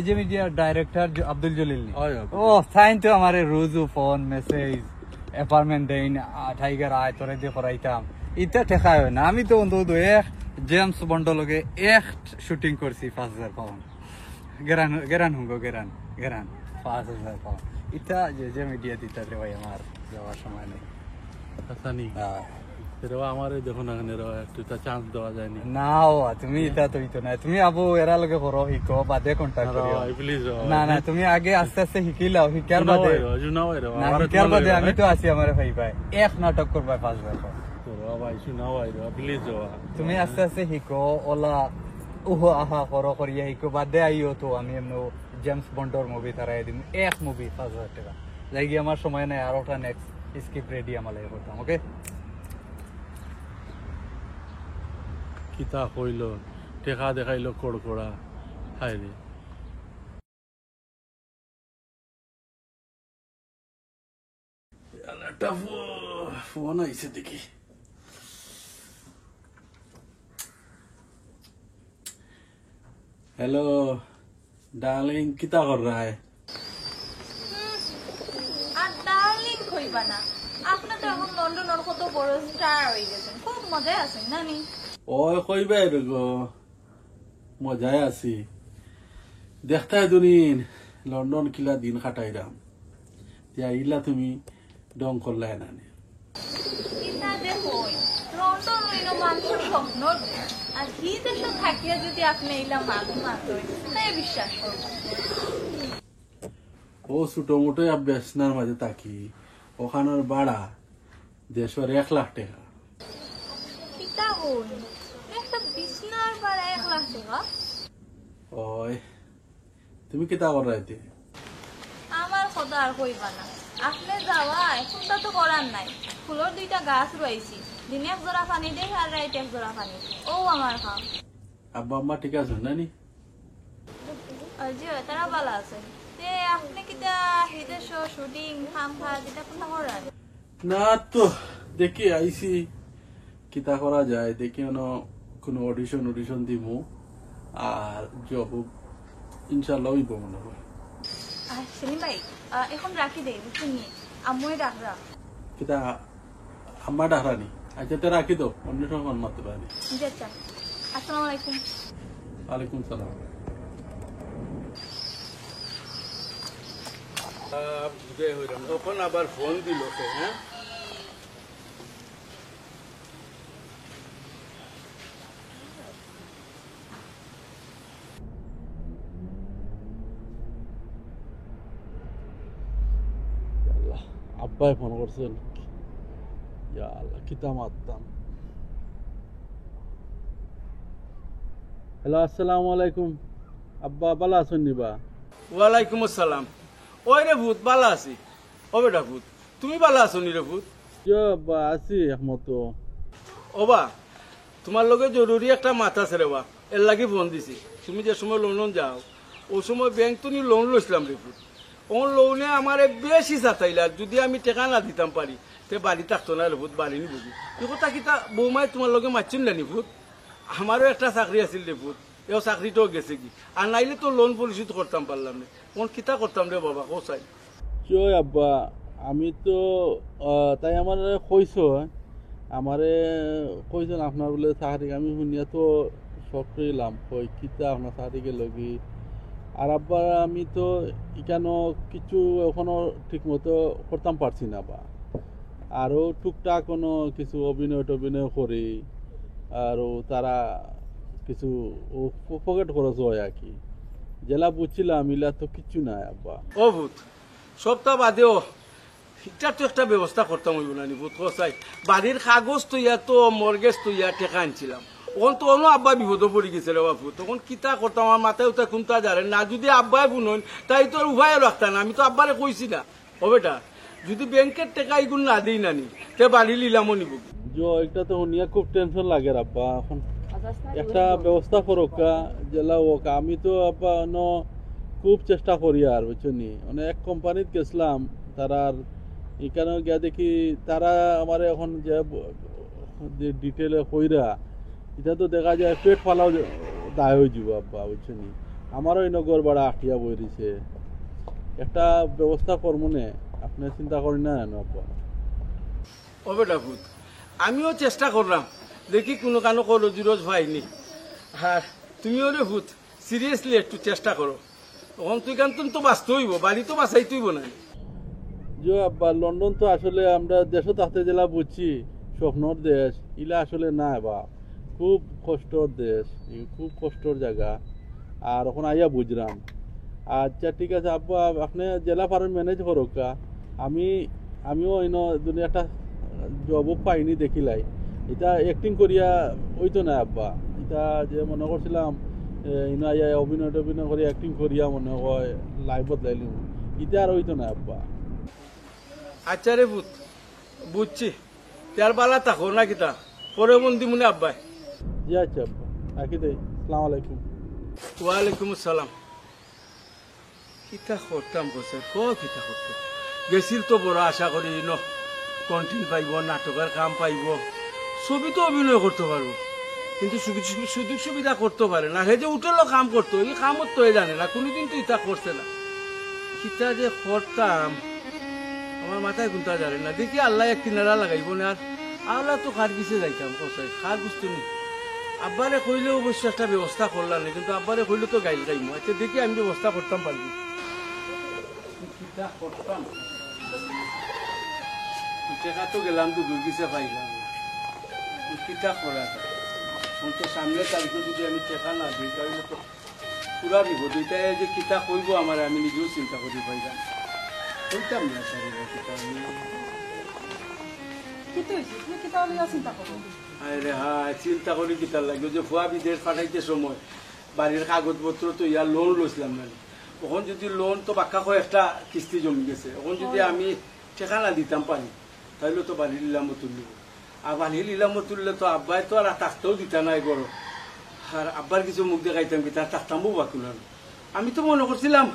S10: যে মিডিয়া ডাইরেক্টর আব্দুল জলিল ও সাইন তো আমার রোজ ফোন মেসেজ অ্যাপার্টমেন্ট দেন টাইগার আয় তোরে দিয়ে করাইতাম এটা ঠেকা হয় না। আমি তো অন্তত এক জেমস বন্ড লগে এক শুটিং করছি 5000 পাউন্ড গেরান হুঙ্গো গেরান 5000 পাউন্ড এটা যে মিডিয়া দিতে ভাই আমার যাওয়ার সময় নেই
S5: আমার দেখুন একটা চান্স দেওয়া যায়নি
S10: না তুমি এটা তো না তুমি আবু এরা লগে করো শিখো বাদে কন্টাক্ট করিও প্লিজ না না তুমি আগে আস্তে আস্তে শিখিলাও শিখার বাদে আমি তো আছি আমার ভাই ভাই এক নাটক করবা 5000
S5: ভাই শুনাও প্লিজ
S10: তুমি আস্তে আস্তে শিখো ওলা উহ আহা করো করিয়া শিখো বাদে আইও তো আমি এমন জেমস বন্ডর মুভি তারাই দিম এক মুভি 5000 টাকা লাগি আমার সময় নাই আর ওটা নেক্সট স্ক্রিপ্ট রেডি আমার লাগে করতাম ওকে
S5: কিতা কইল টেকা দেখাইল কড়কড়া হাই রে একটা ফোন আইছে দেখি। हेलो डार्लिंग किता कर रहा है?
S9: আর ডার্লিং কইবা না আপনি তো এখন লন্ডনের কত বড় স্টার হয়ে গেছেন খুব মজায় আছেন নানি।
S5: ওই কইবে গো মজায় আছি দেখতে দুদিন লন্ডন কিলা দিন কাটাইলাম ইলা তুমি ডং করলে না
S9: এটা দেখো লন্ডন হইল মানুষের স্বপ্ন আর হি দেশে থাকিয়া যদি আপনি এইলা মানুষ মাত্র তাই বিশ্বাস করবেন
S5: ও ছোটো মোটো বেসনার মাঝে থাকি ওখানের ভাড়া দেশের 1 লাখ টাকা।
S9: কিতা হল একটা বিছনার ভাড়া 1 লাখ টাকা?
S5: ওই তুমি কিতা করাইতে
S9: আমার কথা আর কইবা না আপনি যাওয়ায় চিন্তা তো করার নাই ফুলের 2টা গাছ রয়েছি দিনে 1 জোড়া পানি দেই আর রাইতে 1 জোড়া পানি ও আমার খাও
S5: আব্বা আম্মা ঠিক আছে নানি
S9: জি তারা ভালো আছে তে আপনি কিটা হিদের শো শুটিং খাম খা যেটা কোথা করার
S5: না তো দেখি আইসি কিতা করা যায় দেখি কোনো অডিশন দিমু আর জব ইনশাল্লাহ হইব মনে হয়
S9: সেলিম ভাই এখন রাখি দেই বুঝছেন নি আম্মুই ডাকরা
S5: কিতা আম্মা ডাকরানি আচ্ছা তো রাখি তো অন্য সময় ফোন মারতে পারি
S9: জি আচ্ছা আসসালামু আলাইকুম
S5: ওয়ালাইকুম সালাম
S2: তখন আবার ফোন দিল হ্যাঁ
S5: আব্বাই ফোন করছেন ইয়া আল্লাহ কিতা মারতাম হ্যালো আসসালামু আলাইকুম আব্বা ভালো আছেন নিবা
S2: ওয়ালাইকুম আসসালাম ওই রে ভূত ভালো আছি ও বেটা ভূত তুমি ভালো আছো নি রে ভূত
S5: আব্বা আছি একমত
S2: ওবা তোমার লগে জরুরি একটা মাথা আছে রে বা এর লাগি ফোন দিছি তুমি যে সময় লোন যাও ও সময় ব্যাংক তো লোন লইছিলাম রে ভূত ও লোনে আমার বেশি চাতাইলা যদি আমি টাকা না দিতাম পারি তে বাড়ি থাকতো না রে ভূত বাড়ি নি বুঝি তুই কথা কিতা বৌমাই তোমার লগে মারছিল না নি ভূত আমারও একটা চাকরি আছিল রে ভূত এও চাকরিটাও গেছে কি আর নাইলে তো লোন পরিশোধ করতাম পারলাম না কোন কিতা করতাম রে বাবা ও চাই
S5: কিয় আব্বা আমি তো তাই আমার কইস আমারে কইছেন আপনার বলে চাকরি আমি শুনিয়া তো শখ হইলাম কই কিতা আপনার চাকরিকে লগি আর আব্বা আমি তো এখানো কিছু এখনো ঠিক মতো করতাম পারছি না বা আরও টুকটাক কোনো কিছু অভিনয় করি আরও তারা কিছু পকেট খরচ হয় আর কি জেলা বুঝছিলাম ইলা তো কিচ্ছু নাই আব্বা
S2: ও ভূত সপ্তাহ বাদেও এটা তো একটা ব্যবস্থা করতাম হইব না নি ভূত চাই বাড়ির কাগজ তৈয়া তো মর্গেজ তৈয়া টেকা আনছিলাম ওখান তো অন্য আব্বা বিপদ পড়ে গেছে রে বাবু তখন কিতা করতাম আমার মাথায় উঠে কোনটা জানেন না যদি আব্বাই বুনন তাই তো আর উভয় রাখতাম না আমি তো আব্বারে কইছি না ও বেটা যদি ব্যাংকের টাকা এগুলো না দিই না নি তে বাড়ি লিলামও নিব
S5: এটা তো শুনিয়া খুব টেনশন লাগে আব্বা এখন একটা ব্যবস্থা করোক জেলা হোক আমি তো আব্বা খুব চেষ্টা করি আর বুঝছনি এক কোম্পানিত গেছিলাম তারা এখানে গিয়া দেখি তারা আমার এখন যে ডিটেলে কইরা এটা তো দেখা যায় পেট ফালাও দায় হয়ে যাব আব্বা বুঝছনি আমারও নগর বাড়া আটিয়া বই দিছে একটা ব্যবস্থা করবো নে আপনি চিন্তা করি না জানো আব্বা
S2: ও বেটা ভূত আমিও চেষ্টা করলাম দেখি কোনো কানো রোজি রোজ পাইনি আর তুমিও রে ভূত সিরিয়াসলি একটু চেষ্টা করো তখন তুই কান তো বাঁচতে হইব বাড়ি তো বাঁচাইতে হইব না
S5: যে আব্বা লন্ডন তো আসলে আমরা দেশও তাতে জেলা বুঝছি স্বপ্নর দেশ ইলা আসলে না বা খুব কষ্টর দেশ খুব কষ্টর জায়গা আর এখন আইয়া বুঝলাম আচ্ছা ঠিক আছে আব্বা আপনি জেলা পারেন ম্যানেজ করুক আমিও দুনিয়া একটা জবও পাইনি দেখিলাই এটা অ্যাক্টিং করিয়া হইতো না আব্বা এটা যে মনে করছিলাম আইয়া অভিনয় করে অ্যাক্টিং করিয়া মনে হয় লাইফ বদলাইলাম এটা আর হইতো না আব্বা
S2: আচ্ছা রে ভূত বুঝছি তার বালা থাকো না কিতা পরে বন্দি মনে আব্বাই
S5: জি আচ্ছা আব্বা রাখি দেই আসসালামু আলাইকুম
S2: ওয়ালাইকুম আসসালাম কিতা করতাম বসে কিতা করতাম গেছিল তো বড় আশা করি কন্টেন্ট পাইব নাটকের কাম পাইব ছবি তো অভিনয় করতে পারবো কিন্তু সুযোগ সুবিধা করতে পারে না হে যে উঠেলো কাম করতো এই কামত তো জানে না কোনোদিন তো ইটা করছে না কিতা যে করতাম আমার মাথায় কোনটা জানে না দেখি আল্লাহ এক কিনারা লাগাইব না আর আল্লাহ তো কার পিছিয়ে যাইতাম কসাই কার বুঝতে নি আব্বারে কইলে অবশ্য একটা ব্যবস্থা করলাম না কিন্তু আব্বারে কইলে তো গাইল গাইম আচ্ছা দেখি আমি ব্যবস্থা করতাম পারবি কিতা করতাম টেকা তো গেলাম তো দুর্গিসে পাইলাম কিতা করা তো সামনে তারিখে যদি আমি টেকা না দিই তাহলে তো পুরা বিপদ দুইটাই যে কিতা কইব আমার আমি নিজেও চিন্তা করি পাইলাম কইতাম না কিতা আমি চিন্তা করি কিতা লাগবে যে ফুয়া বিদেশ পাঠাইতে সময় বাড়ির কাগজপত্র তো ইয়ার লোন লইছিলাম না এখন যদি লোন তো বাক্কা কয়েকটা কিস্তি জমি গেছে এখন যদি আমি টেকা না দিতাম পারি তাহলে তো বাড়ি নিলামও তুলব আর বাড়ি নিলামও তুললে তো আব্বাই তো আর থাকতেও দিতা নাই গরো আর আব্বার কিছু মুখ দেখাইতাম কি তার থাকতামও বাকি না আমি তো মনে করছিলাম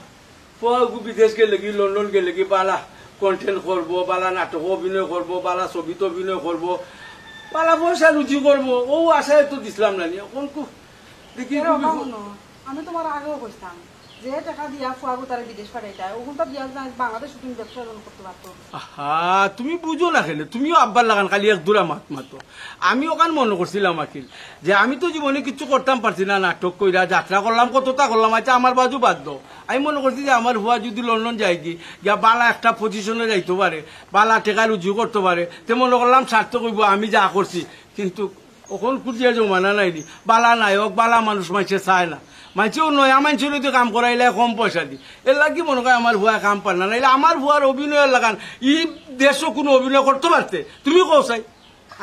S2: বিদেশ গেলে কি লন্ডন গেলে কি বালা কন্টেন্ট করবো বালা নাটক অভিনয় করবো বালা ছবিতে অভিনয় করবো বালা পয়সা রুজি করবো ও আশায় তো দিছিলাম না এখন দেখি
S3: আমি তোমার আগেও কইতাম যে টাকা দিয়া ফুয়াবো তারা বিদেশ পাঠাইতা ওখানটা দিয়া বাংলাদেশ শুটিং ব্যবসা করতে পারতো।
S2: তুমি বুঝো না খেলে তুমিও আব্বার লাগান খালি এক দূরা মাত মাতো আমি ওখান মনে করছিলাম আকিল যে আমি তো জীবনে কিছু করতাম পারছি না নাটক কইরা যাত্রা করলাম কতটা করলাম আচ্ছা আমার বাজু বাদ দাও আমি মনে করছি যে আমার হুয়া যদি লন্ডন যাই কি গিয়া বালা একটা পজিশনে যাইতে পারে বালা টেকা রুজু করতে পারে তে মনে করলাম স্বার্থ কইব আমি যা করছি কিন্তু ওখান খুঁজিয়া জমানা নাইনি বালা নায়ক বালা মানুষ মাইছে চায় না মাইছেও নয়া মানুষের যদি কাম করাইলে কম পয়সা দি এর লাগি মনে করে আমার ভুয়া কাম পার না নাইলে আমার ভুয়ার অভিনয়ের লাগান ই দেশও কোনো অভিনয় করতে পারতে তুমি কও চাই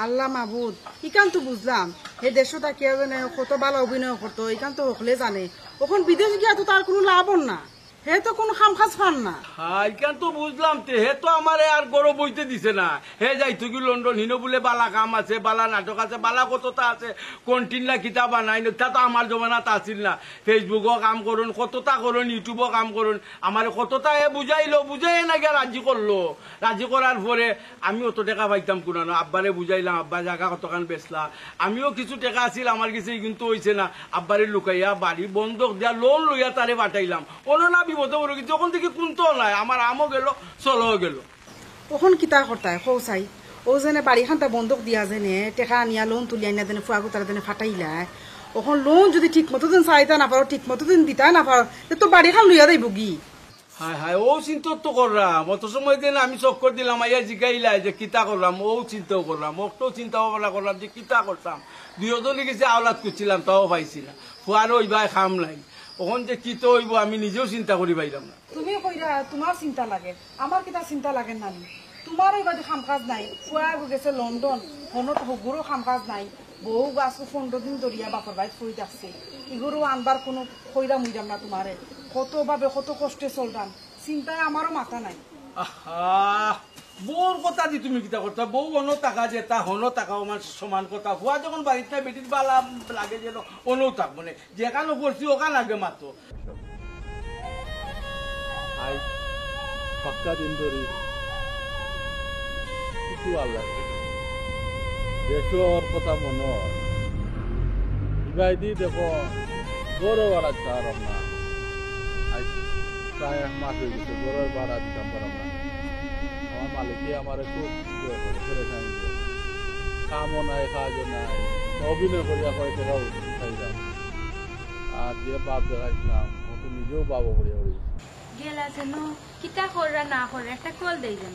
S3: আল্লাহ মাহবুদ ইকান তো বুঝলাম হে দেশও তাকিয়া জানে কত ভালো অভিনয় করতো ইকান তো হলে জানে ওখান বিদেশ গিয়া তো তার কোনো লাভ না হে তো কোনো খাম খাস পান না
S2: হ্যাঁ ইকান তো বুঝলাম তে হে তো আমারে আর গরব বইতে দিছে না হে যাইতো কি লন্ডন হিনো বলে বালা কাম আছে বালা নাটক আছে বালা কতটা আছে কন্টিনিউ কিতাব বানাই তা তো আমার জমানাত আছিল না ফেসবুকও কাম করুন কতটা করুন ইউটিউবও কাম করুন আমার কতটা হে বুঝাইলো বুঝাই না গিয়া রাজি করলো রাজি করার পরে আমি অত টাকা পাইতাম কোন আব্বারে বুঝাইলাম আব্বা জায়গা কতখান বেচলা আমিও কিছু টাকা আছিল আমার কাছে কিন্তু হয়েছে না আব্বারে লুকাইয়া বাড়ি বন্ধক দিয়া লোন লইয়া তারে পাঠাইলাম কোনো না যখন থেকে কোনতো নাই আমার আমও গেল চলও গেল
S3: ওখন কিতা করতায় কৌ চাই ও যেনে বাড়ি খানটা বন্ধক দিয়া যেনে টেকা আনিয়া লোন তুলি আনিয়া দেনে ফুয়াগো তারা দেনে ফাটাইলাই ওখন লোন যদি ঠিক মতো দিন চাইতা না পারো ঠিক মতো দিন দিতা না পারো তো বাড়ি খান লইয়া দেব গি
S2: হায় হায় ও চিন্তা তো করলাম অত সময় দিন আমি চক্কর দিলাম আইয়া জিগাইলাই যে কিতা করলাম ও চিন্তাও করলাম ওটাও চিন্তা ভাবনা করলাম যে কিতা করতাম দুজনে গেছে আওলাদ করছিলাম তাও পাইছি না ফুয়ার ওই ভাই খাম নাই ওখান যে কি তো হইব আমি নিজেও চিন্তা করি পাইলাম না
S3: তুমি কইরা তোমার চিন্তা লাগে আমার কিতা চিন্তা লাগে না তোমার ওই বাদে খাম কাজ নাই ফুয়া গেছে লন্ডন ফোনত হগুরও খাম কাজ নাই বউ গাছ 15 দিন ধরিয়া বাপর বাইত ফুই যাচ্ছে ইগুরও আনবার কোনো কইরা মুইরাম না তোমারে কত ভাবে কত কষ্টে চলতাম চিন্তায় আমারও মাথা নাই
S2: বউর কথা দি তুমি কিতা করতা বউ অন্য টাকা যেতা হন টাকা আমার সমান কথা হুয়া যখন বাড়িতে বেটির বালা লাগে যেন অনও থাক মানে যেখানে করছি ওখান লাগে মাত্র
S5: আজ পাক্কা দিন ধরে কিছু আল্লাহ দেশর কথা মনে ইবাই দি দেখো গরু বাড়া চার না আজ প্রায় 1 মাস হয়ে গেছে গরু বাড়া দিতাম পারলাম না আমার মালিকই আমার খুব করে কামও নাই কাজও নাই অভিনয় করিয়া কয় টাকাও খাইলাম আর যে বাপ দেখাইছিলাম ও তো নিজেও বাবা করিয়া করি
S11: গেলা যেন কিতা কররা না করে একটা কল দেই যেন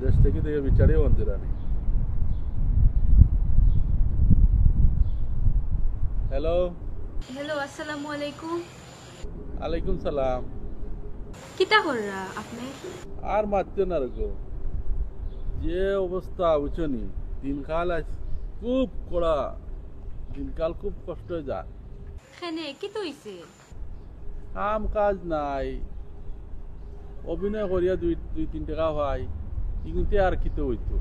S5: দেশ থেকে বিচারেও অন্তরা নেই হ্যালো
S11: হ্যালো আসসালামু আলাইকুম
S5: আলাইকুম সালাম
S11: কিতা কররা আপনি
S5: আর মাত্র না রকো যে অবস্থা বুঝছনি দিনকাল আজ খুব কড়া দিনকাল খুব কষ্ট যায়
S11: কেনে কি তইছে
S5: কাম কাজ নাই অভিনয় করিয়া দুই 3 টাকা হয় কিন্তু আর কিতে হইতো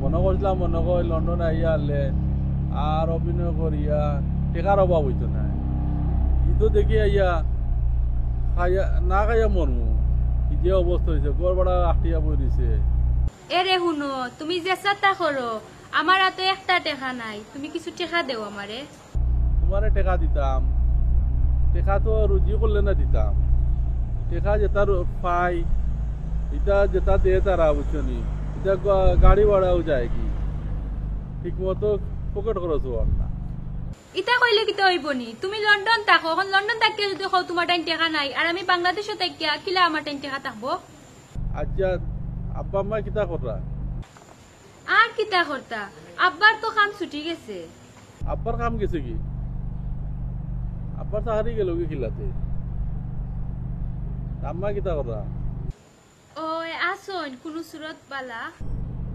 S5: মনে করছিলাম মনে করি লন্ডন আইয়া আনলে আর অভিনয় করিয়া টেকার অভাব হইতো না কিন্তু দেখি আইয়া খাইয়া না খাইয়া মরমু যে অবস্থা হয়েছে গড় বাড়া আটিয়া বই দিছে
S11: এরে হুনো তুমি যে চেষ্টা করো আমার তো একটা টেকা নাই তুমি কিছু টেকা দেও আমারে
S5: তোমারে টেকা দিতাম টেকা তো রুজি করলে না দিতাম টেকা যেটা পাই এটা যেটা দিয়ে তারা বুঝছনি এটা গাড়ি ভাড়াও যায় কি ঠিক মতো পকেট খরচ হওয়ার না
S11: ইটা কইলে কি হইবনি তুমি লন্ডন থাকো এখন লন্ডন থাকিয়া যদি হও তোমার টাইম টেকা নাই আর আমি বাংলাদেশে থাকিয়া কিলা আমার টাইম টেকা থাকবো
S5: আচ্ছা আব্বা আম্মা কিতা কররা
S11: আর কিতা করতা আব্বার তো কাম ছুটি গেছে
S5: আব্বার কাম গেছে কি আব্বার চাকরি গেল কি খিলাতে আম্মা কিতা কররা
S11: ও আসন কোন সুরত বালা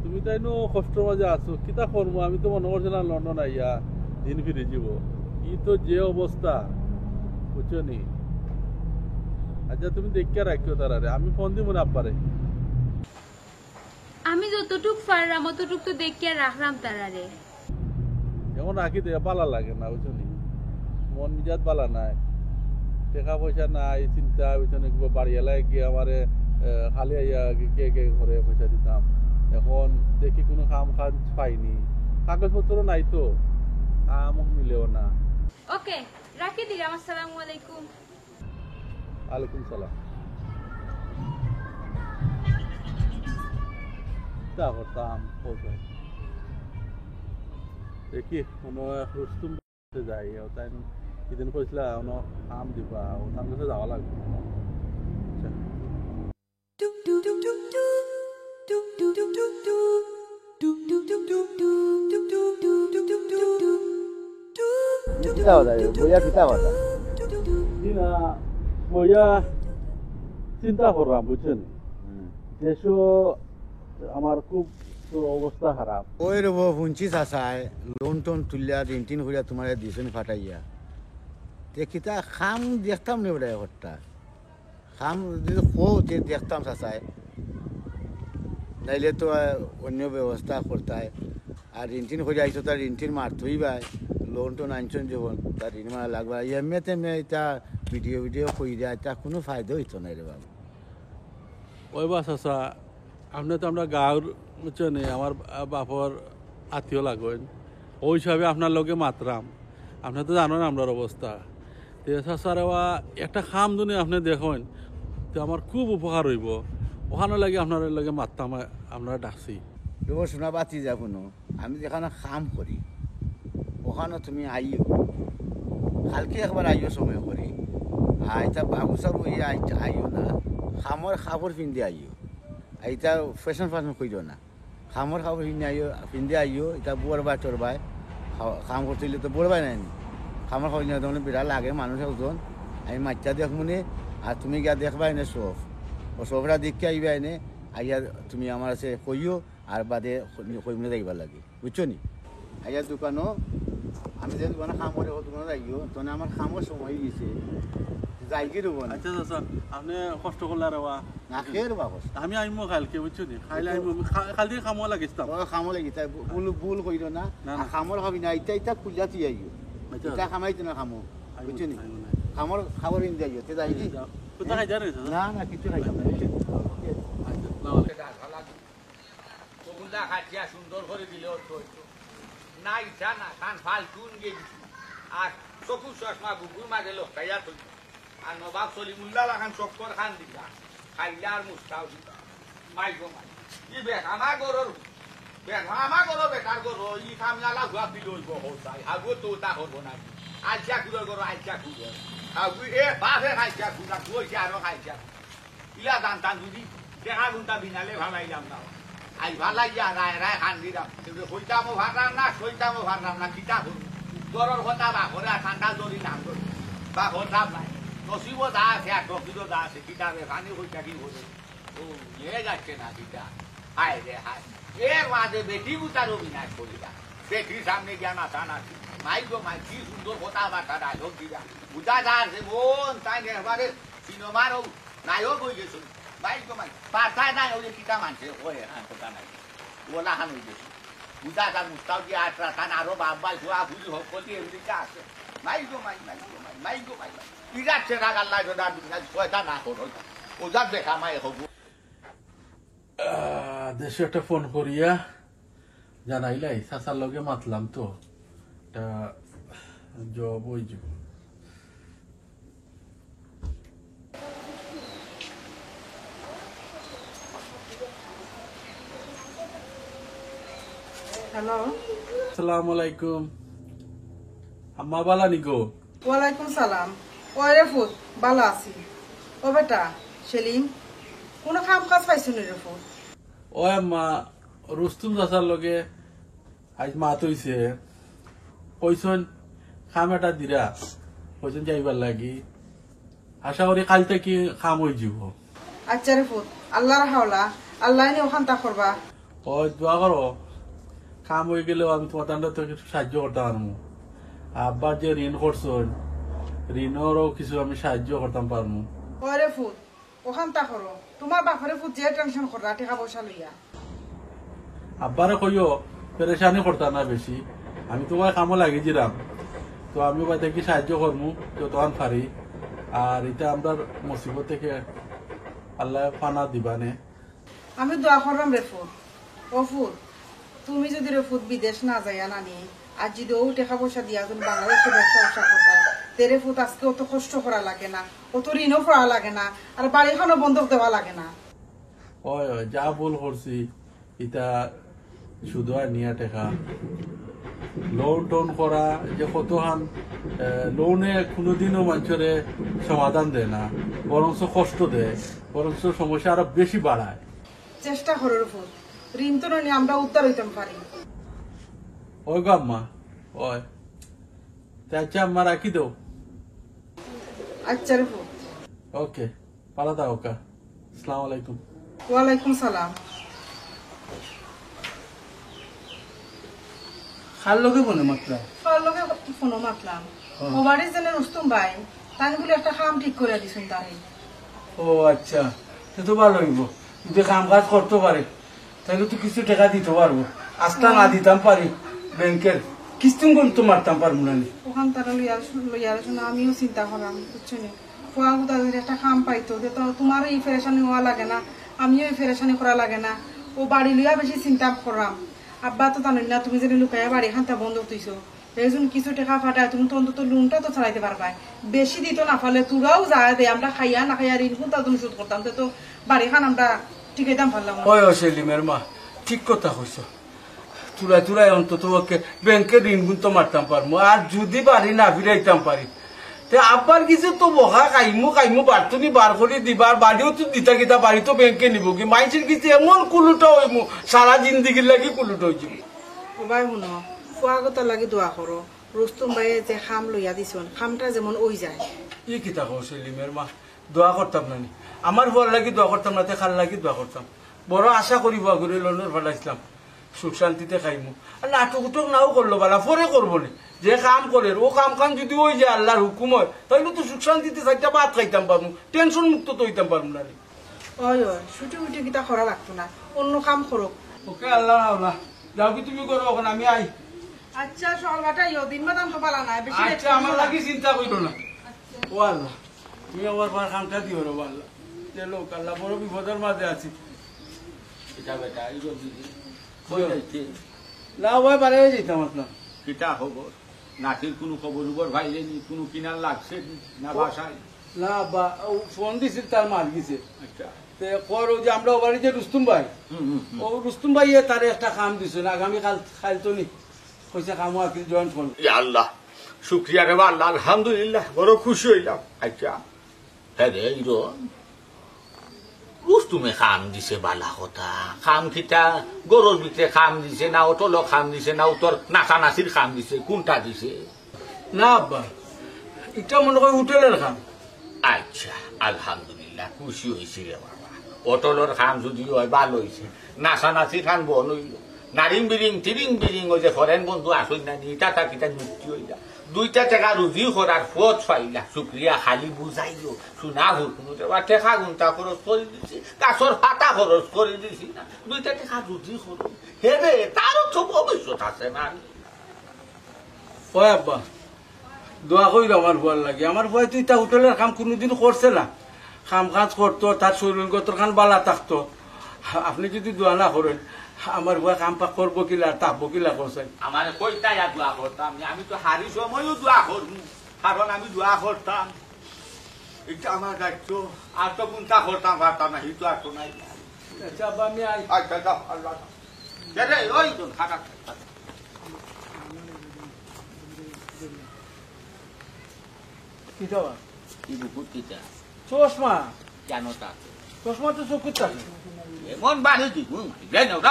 S5: তুমি তাই নো কষ্টের মাঝে আছো কিতা করবো আমি তো মনে করছিলাম লন্ডন আইয়া দিন ফিরে যাব ই তো যে অবস্থা বুঝছো নি আচ্ছা তুমি দেখিয়া রাখিও তারারে আমি ফোন দিব না আব্বারে
S11: আমি যতটুক পারলাম অতটুক তো দেখিয়া রাখলাম তারারে
S5: এমন রাখি দেয়া পালা লাগে না বুঝছো নি মন মিজাত পালা নাই টাকা পয়সা নাই চিন্তা বুঝছো নি বাড়ি এলাকায় গিয়ে আমারে খালি আইয়া কে কে ঘরে পয়সা দিতাম এখন দেখি কোনো কাম কাজ পাইনি কাগজপত্র নাই তো কাম মিলেও না
S11: ওকে রাখি দিলাম আসসালামু আলাইকুম
S5: ওয়ালাইকুম সালাম তা করতাম পৌঁছাই দেখি কোনো রুস্তুম যাই তাই সেদিন কইসলা কোনো কাম দিবা তার কাছে যাওয়া লাগবে চিন্তা করলাম বুঝছেন দেশ আমার খুব অবস্থা খারাপ
S1: ওই রব শুনছি চাচাই লোন টোন তুলিয়া ঋণ টিন করিয়া তোমার দিছনি ফাটাইয়া দেখিতা খাম দেখতাম নি বলে ঘরটা খাম যদি খো দেখতাম চাচাই নাইলে তো অন্য ব্যবস্থা করতায় আর ঋণ টিন করে আইসো তার ঋণ টিন মারতই বাই লোন টোন আনছেন যখন তার ঋণ মারা লাগবা এমনি তেমনি এটা ভিডিও কই দেয় এটা কোনো ফায়দা হইতো না রে বাবু
S5: ওই বা চাচা আপনি তো আমরা গাঁর বুঝছেন আমার বাপর আত্মীয় লাগবেন ওই হিসাবে আপনার লগে মাত্রাম আপনি তো জানেন আপনার অবস্থা চাচার একটা খাম যদি আপনি দেখেন তো আমার খুব উপকার হইব ওখানে লাগে আপনার লগে মাত্রাম আপনারা ডাকছি
S1: দেখো শোনা বাতি যাব না আমি যেখানে কাম করি ওখানে তুমি আইও কালকে একবার আইও সময় করি আইতা বাবু সাবু আইও না খামর খাবার পিন্ধে আইও এটা ফ্যাশন করিও না খামর খাবার পিন্ধে আইও এটা বড়বাই টরবাই কাম করতে তো বড়বাই নাই খামর খাবার নিয়ে তখন বিরাট লাগে মানুষ একজন আমি মাচ্চা দেখবো নে আর তুমি গিয়া দেখবাই না সব ও সবরা দেখতে আইবা এনে আইয়া তুমি আমার আছে কইও আর বাদে কইমনে যাইবার লাগে বুঝছো নি আইয়া দোকানও আমি যে দোকানে খামরে দোকানে যাইও তখন আমার খামর সময় গেছে যাই কি দেবো না
S5: আচ্ছা চাচা আপনি কষ্ট করলে রেওয়া
S1: না খেয়ে দেবা
S5: আমি আইমো কালকে বুঝছো নি খাইলে আইমো কাল থেকে খামো লাগিতাম
S1: খামো লাগি তাই ভুল কইল না খামর খাবি না ইটা খুলিয়া তুই আইও ইটা খামাইতো না খামো বুঝছো নি খামর খাবার ইন যাইও তে যাই কি
S5: কোথা খাই জানিস
S1: না না কিছু খাইতাম না
S2: ওগুলা খাটিয়া সুন্দর করে দিলে না ইচ্ছা না কান ফালতুন গিয়ে আর চকু চশমা বুকুর মাঝে লোকাইয়া তুই আর নবাব সলিমুল্লাহ খান চক্কর খান দিতা খাইলা আর মুস্তাও দিতা মাই গো মাই ই বেকামা গরর বেকামা গরর বেকার গরর ই কামলালা হুয়া দিল হইব হোসাই আগো তো তা হব না আইছা কুদর গরর আইছা কুদর আগু এ বাহে খাইছা কুদা তুই আর খাইছা ইলা দান দান যদি দেখা গুনটা বিনালে ভালাইলাম না আই ভালাইয়া রায় রায় খান দিলাম কিন্তু হইতামও ভাবলাম না সইতামও ভাবলাম না কিতা হল জ্বরের কথা বা ঘরে ঠান্ডা জরি নাম করি বা ঘর লাভ নাই নসিব দা আছে আর প্রকৃত দা আছে কিতাবে পানি হইতা কি বলে ও এ যাচ্ছে না কিতা হায় রে হায় এর মাঝে বেটি বুতার অভিনয় করিলা বেটির সামনে গিয়া নাচা নাচি মাই গো মাই কি সুন্দর কথা বার্তা ডায়লগ দিলা বুঝা যাচ্ছে বোন তাই এবারে সিনেমার নায়ক হয়ে গেছিল মাই গো মাই পাঠায় নাই ওই কিতা মানছে ওই হ্যাঁ কথা নাই ওলা হান হয়ে গেছে বুঝা যা মুস্তাও কি আটরা তান আরো বাবা ছোয়া বুঝি হোক কতি এমনিতে আছে মাই গো মাই মাই গো মাই মাই গো মাই কি যাচ্ছে রাগ আল্লাহ জোদা ছয়টা না করো ওজার দেখা মাই হবো
S5: দেশে একটা ফোন করিয়া জানাইলাই চাচার লগে মাতলাম তো এটা জব ওই যাব
S3: হ্যালো
S5: আসসালামু আলাইকুম আম্মা বালা নিগো
S3: ওয়ালাইকুম সালাম ওরে ফুট ভালো আছি ও বেটা সেলিম কোনো কাম কাজ পাইছো নি রে ফুট
S5: ও আম্মা রুস্তুম চাচার লগে আজ মাত হইছে কইছন খাম এটা দিরা কইছন যাইবার লাগি আশা করি কাল থেকে খাম হয়ে যাব
S3: আচ্ছা রে ফুট আল্লাহর হাওলা আল্লাহ নি ওখান তা করবা
S5: ওই দোয়া করো কাম হয়ে গেলেও আমি তোমার থেকে সাহায্য করতে পারবো। আব্বার যে ঋণ করছেন ঋণেরও কিছু আমি সাহায্য করতাম পারবো।
S3: ওরে ফুট ওখান তা করো তোমার বাপরে ফুট যে টেনশন করা টাকা পয়সা লইয়া
S5: আব্বারে কইও পেরেশানি করতাম না বেশি, আমি তোমার কামও লাগিয়েছিলাম, তো আমি বা থেকে সাহায্য করবো যতক্ষণ পারি। আর এটা আমরা মুসিবত থেকে আল্লাহ পানা দিবানে।
S3: আমি দোয়া করলাম রে ফুট ও ফুট তুমি যদি রে ফুট বিদেশ না যাইয়া নানি আর যদি ও টাকা পয়সা দিয়া তুমি বাংলাদেশে ব্যবসা করতা তেরে ফুট আজকে অত কষ্ট করা লাগে না, অত ঋণও করা লাগে না, আর বাড়িখানও বন্ধক দেওয়া লাগে না।
S5: ওই ওই যা ভুল করছি এটা শুধু আর নিয়া টেকা লোন টোন করা যে কতখান লোনে কোনোদিনও মানুষের সমাধান দেয় না, বরঞ্চ কষ্ট দেয়, বরঞ্চ সমস্যা আরো বেশি বাড়ায়।
S3: চেষ্টা করো রে ফুট ঋণ তো নিয়ে আমরা উদ্ধার হইতে পারি।
S5: ওই গো আম্মা ওই আচ্ছা আম্মা রাখি দাও।
S3: আচ্ছা রে ফুট
S5: ওকে পালা দাও ওকা। আসসালামু আলাইকুম।
S3: ওয়ালাইকুম সালাম।
S2: খার লগে মনে মাত্রা
S3: তোর লগে ফোনও মাতলাম ও বাড়ির জন্য রুস্তুম ভাই তাই বলে একটা কাম ঠিক করে দিছুন তাই।
S2: ও আচ্ছা সে তো ভালো হইব, যদি কাম কাজ করতে পারে তাহলে তো কিছু টাকা দিতে পারবো। আস্তা না দিতাম পারি ব্যাংকের কিস্তি করতে মারতাম পারবো না।
S3: ওখান তারা লইয়ার শুনে আমিও চিন্তা করলাম বুঝছো নি খোয়া গুদা যদি একটা কাম পাইতো যে তো তোমারও এই ফেরেশানি হওয়া লাগে না আমিও এই ফেরেশানি করা লাগে না। ও বাড়ি লইয়া বেশি চিন্তা করলাম। আব্বা তো জানি না তুমি যদি লুকাইয়া বাড়ি খানটা বন্ধ তুইছো এই জন্য কিছু টাকা ফাটায় তুমি তো অন্তত লোনটা তো চালাইতে পারবা। বেশি দিত না ফলে তোরাও যায় দে আমরা খাইয়া না খাইয়া ঋণ কোনটা তুমি শোধ করতাম তো বাড়ি খান আমরা ঠিকাইতাম পারলাম।
S2: ওই সেলিমের মা ঠিক কথা কইছ, চুলাই চুলাই অন্তত ওকে ব্যাংকের ঋণ গুনতে মারতাম পারবো। আর যদি বাড়ি না ফিরাইতাম পারি তে আব্বার কিছু তো বহা কাইমু বাড়তুনি বার করে দিবার বাড়িও তো দিতা গিতা বাড়ি তো ব্যাংকে নিব কি মাইসের কিছু এমন কুলুটা হইমু সারা জিন্দিগির লাগি কুলুটা হইছি।
S3: ভাই শুনো খোয়া কথা লাগে দোয়া করো রুস্তুম ভাই যে খাম লইয়া দিছন খামটা যেমন ওই যায়।
S2: ই কিতা কও সেলিমের মা দোয়া করতাম না নি আমার হওয়ার লাগি দোয়া করতাম না তে খাল লাগি দোয়া করতাম। বড় আশা করি দোয়া করে লন্ডন ফালাইছিলাম সুখ শান্তিতে খাইমু। আর নাটক উটক নাও করলো বালা পরে করবো নি যে কাম করে ও কাম খান যদি ওই যে আল্লাহর হুকুম হয় তাহলে তো সুখ শান্তিতে চারটা ভাত খাইতাম পারবো, টেনশন মুক্ত তো হইতাম পারবো না।
S3: ওই ওই ছুটি উঠে কিটা করা লাগতো না অন্য কাম করো।
S2: ওকে আল্লাহ আল্লাহ যাও কি তুমি করো এখন আমি আই।
S3: আচ্ছা সকালটা দিন বাদাম তো পালা নাই বেশি
S2: আচ্ছা আমার লাগি চিন্তা করো না। ও আল্লাহ তুমি আমার পর কামটা দিও রে আল্লাহ। চলো আল্লাহ বড় বিপদের মাঝে আছি।
S1: এটা বেটা এই দিদি
S2: না ভাই বাড়ি হয়ে যেতাম আপনার
S1: কিটা খবর নাতির কোনো খবর উপর ভাইলে নি কোনো কিনার লাগছে না বাসায়
S2: না বা ফোন দিছিল তার মার গেছে।
S1: আচ্ছা
S2: কর যে আমরা ও বাড়ি যে রুস্তুম ভাই ও রুস্তুম ভাই তার একটা কাম দিছে না আগামী কাল খাইতো নি কইছে কামও আর কিছু জয়েন করবো।
S1: আল্লাহ শুক্রিয়া রে আল্লাহ আলহামদুলিল্লাহ বড় খুশি হইলাম। আচ্ছা হ্যাঁ রে রুস্তুমে খাম দিছে বালা কথা খাম খিতা গরুর ভিতরে খাম দিছে না অটল খাম দিছে না উত্তর নাচানাচির খাম দিছে কোনটা দিছে?
S2: না আব্বা এটা মনে করি হোটেলের কাম।
S1: আচ্ছা আলহামদুলিল্লাহ খুশি হয়েছি রে বাবা। অটলর খাম যদি হয় ভালো হয়েছে, নাচানাচির খান বন হইল নারিং বিরিং তিরিং বিরিং ওই যে ফরেন বন্ধু আসুন না ইটা তা কিটা মুক্তি হইলা দুইটা টাকা রুজি করার পথ পাইলা শুক্রিয়া খালি বুঝাইলো শোনা হুকুন টেকা গুন্তা খরচ করে দিছি গাছর ফাটা খরচ করে দিছি না দুইটা টাকা রুজি খরচ হেরে তারও তো ভবিষ্যৎ আছে না।
S2: ওই আব্বা দোয়া করি আমার ভয় লাগে আমার ভয় তুই তা হোটেলের কাম কোনোদিন করছে না কাম কাজ করতো তার শরীরগত খান বালা থাকতো। আপনি যদি দোয়া না করেন আমার ভয় কাম পাক করবো কিলা তাপবো কিলা করছেন।
S1: আমার কইতাই দোয়া করতাম আমি তো হারি সময়ও দোয়া করবো কারণ আমি দোয়া করতাম এটা আমার দায়িত্ব আর তো কোনটা করতাম পারতাম না হিতো আর তো নাই।
S2: আচ্ছা আব্বা আমি আই।
S1: আচ্ছা যাও আল্লাহ রে ওই তো খারাপ
S2: কি দেওয়া
S1: কি বুকুর কিটা
S2: চশমা
S1: কেন তা
S2: চশমা তো চোখের থাকে
S1: এমন বাড়ি দিব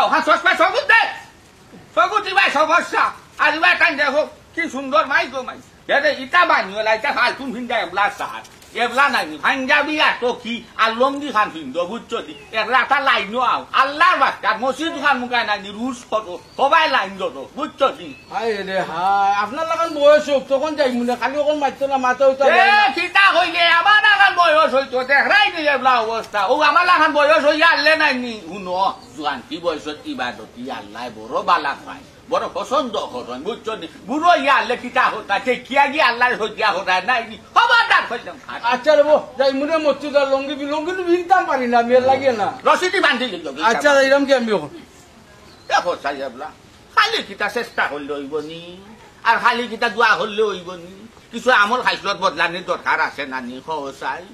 S1: ওখানে চশমা সগুত দে সগুতি ভাই সমস্যা আর ভাই কান দেখো কি সুন্দর মাই গো মাই এতে ইটা বানিও লাইটা ফালতুন ফিন্দা এবলা সার এবলা নাই পাঞ্জাবি আর টকি আর লঙ্গি খান ফিন্দো বুঝছো দি একলা একটা লাইনও আও আল্লাহর বাচ্চা মসজিদ খান মুখায় নাই রুশ ফটো সবাই লাইন যত বুঝছো দি
S2: হাই রে হাই আপনার লাগান বয়স হোক তখন যাই মনে খালি ওখান মারতো না মাথা উঠা
S1: কিতা হইলে আমার লাগান বয়স হইতো দেখরাই নি এবলা অবস্থা ও আমার লাগান বয়স হইয়া আনলে নাই নি শুনো জোয়ান্তি বয়সত ইবাদতি আল্লাহ বড় বালা পায় বড় পছন্দ করেন বুঝছো নি বুড়ো ইয়া আনলে কিতা হতা দেখিয়া গিয়ে আল্লাহর হইয়া হতা নাই নি খবরদার হইলাম
S2: আচ্ছা রে বো যাই মনে মসজিদ আর লঙ্গি ভিড়তাম পারি না মেয়ের লাগে না
S1: রসিদি বান্ধি দিল
S2: আচ্ছা এরম কি আমি এখন
S1: দেখো সাহেবলা খালি কিতা চেষ্টা করলে হইব নি আর খালি কিতা দোয়া করলে হইব নি কিছু আমল খাইসলত বদলানির দরকার আছে নানি সহসাই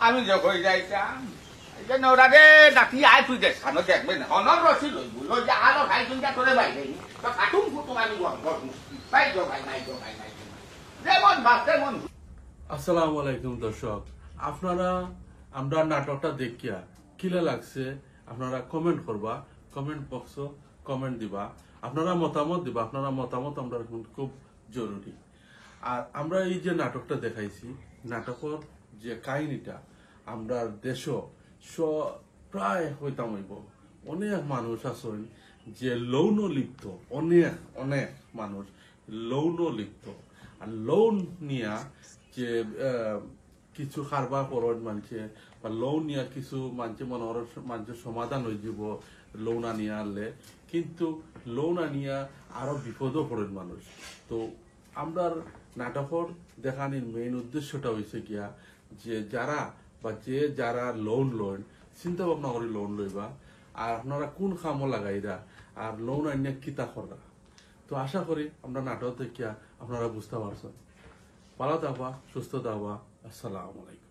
S1: আমি যখন যাইতাম ওরা রে ডাকি আয় তুই দেখ খানো দেখবে না অনর রসি লইব লই যা আলো খাই তুই যা তোরে বাইরে তো কাটুম ফুটুম আমি ভাই যো ভাই নাই যো ভাই নাই যেমন ভাবতে মন
S5: আসসালামু আলাইকুম দর্শক আপনারা আমরা নাটকটা দেখিয়া কিলা লাগছে আপনারা কমেন্ট করবা কমেন্ট বক্স কমেন্ট দিবা আপনারা মতামত দিবা আপনারা মতামত আমরা খুব জরুরি আর আমরা এই যে নাটকটা দেখাইছি নাটকের যে কাহিনীটা আমরা দেশ প্রায় হইতাম হইব অনেক মানুষ আছেন যে লৌন লিপ্ত অনেক অনেক মানুষ লৌন লিপ্ত আর লোন নিয়া যে কিছু কারবার করন মানছে বা লোন নিয়া কিছু মানছে মনোহর মানুষের সমাধান হয়ে যাব লোন আনিয়া আনলে কিন্তু লোন আনিয়া আরো বিপদও পড়েন মানুষ তো আমরা নাটকের দেখানির মেইন উদ্দেশ্যটা হয়েছে গিয়া যে যারা বা যে যারা লোন লন চিন্তা ভাবনা করে লোন লইবা আর আপনারা কোন কামও লাগাইরা আর লোন আনিয়া কিতা করা তো আশা করি আমরা নাটক দেখিয়া আপনারা বুঝতে পারছেন ভালো থাকবা সুস্থ থাকবা আসসালামু আলাইকুম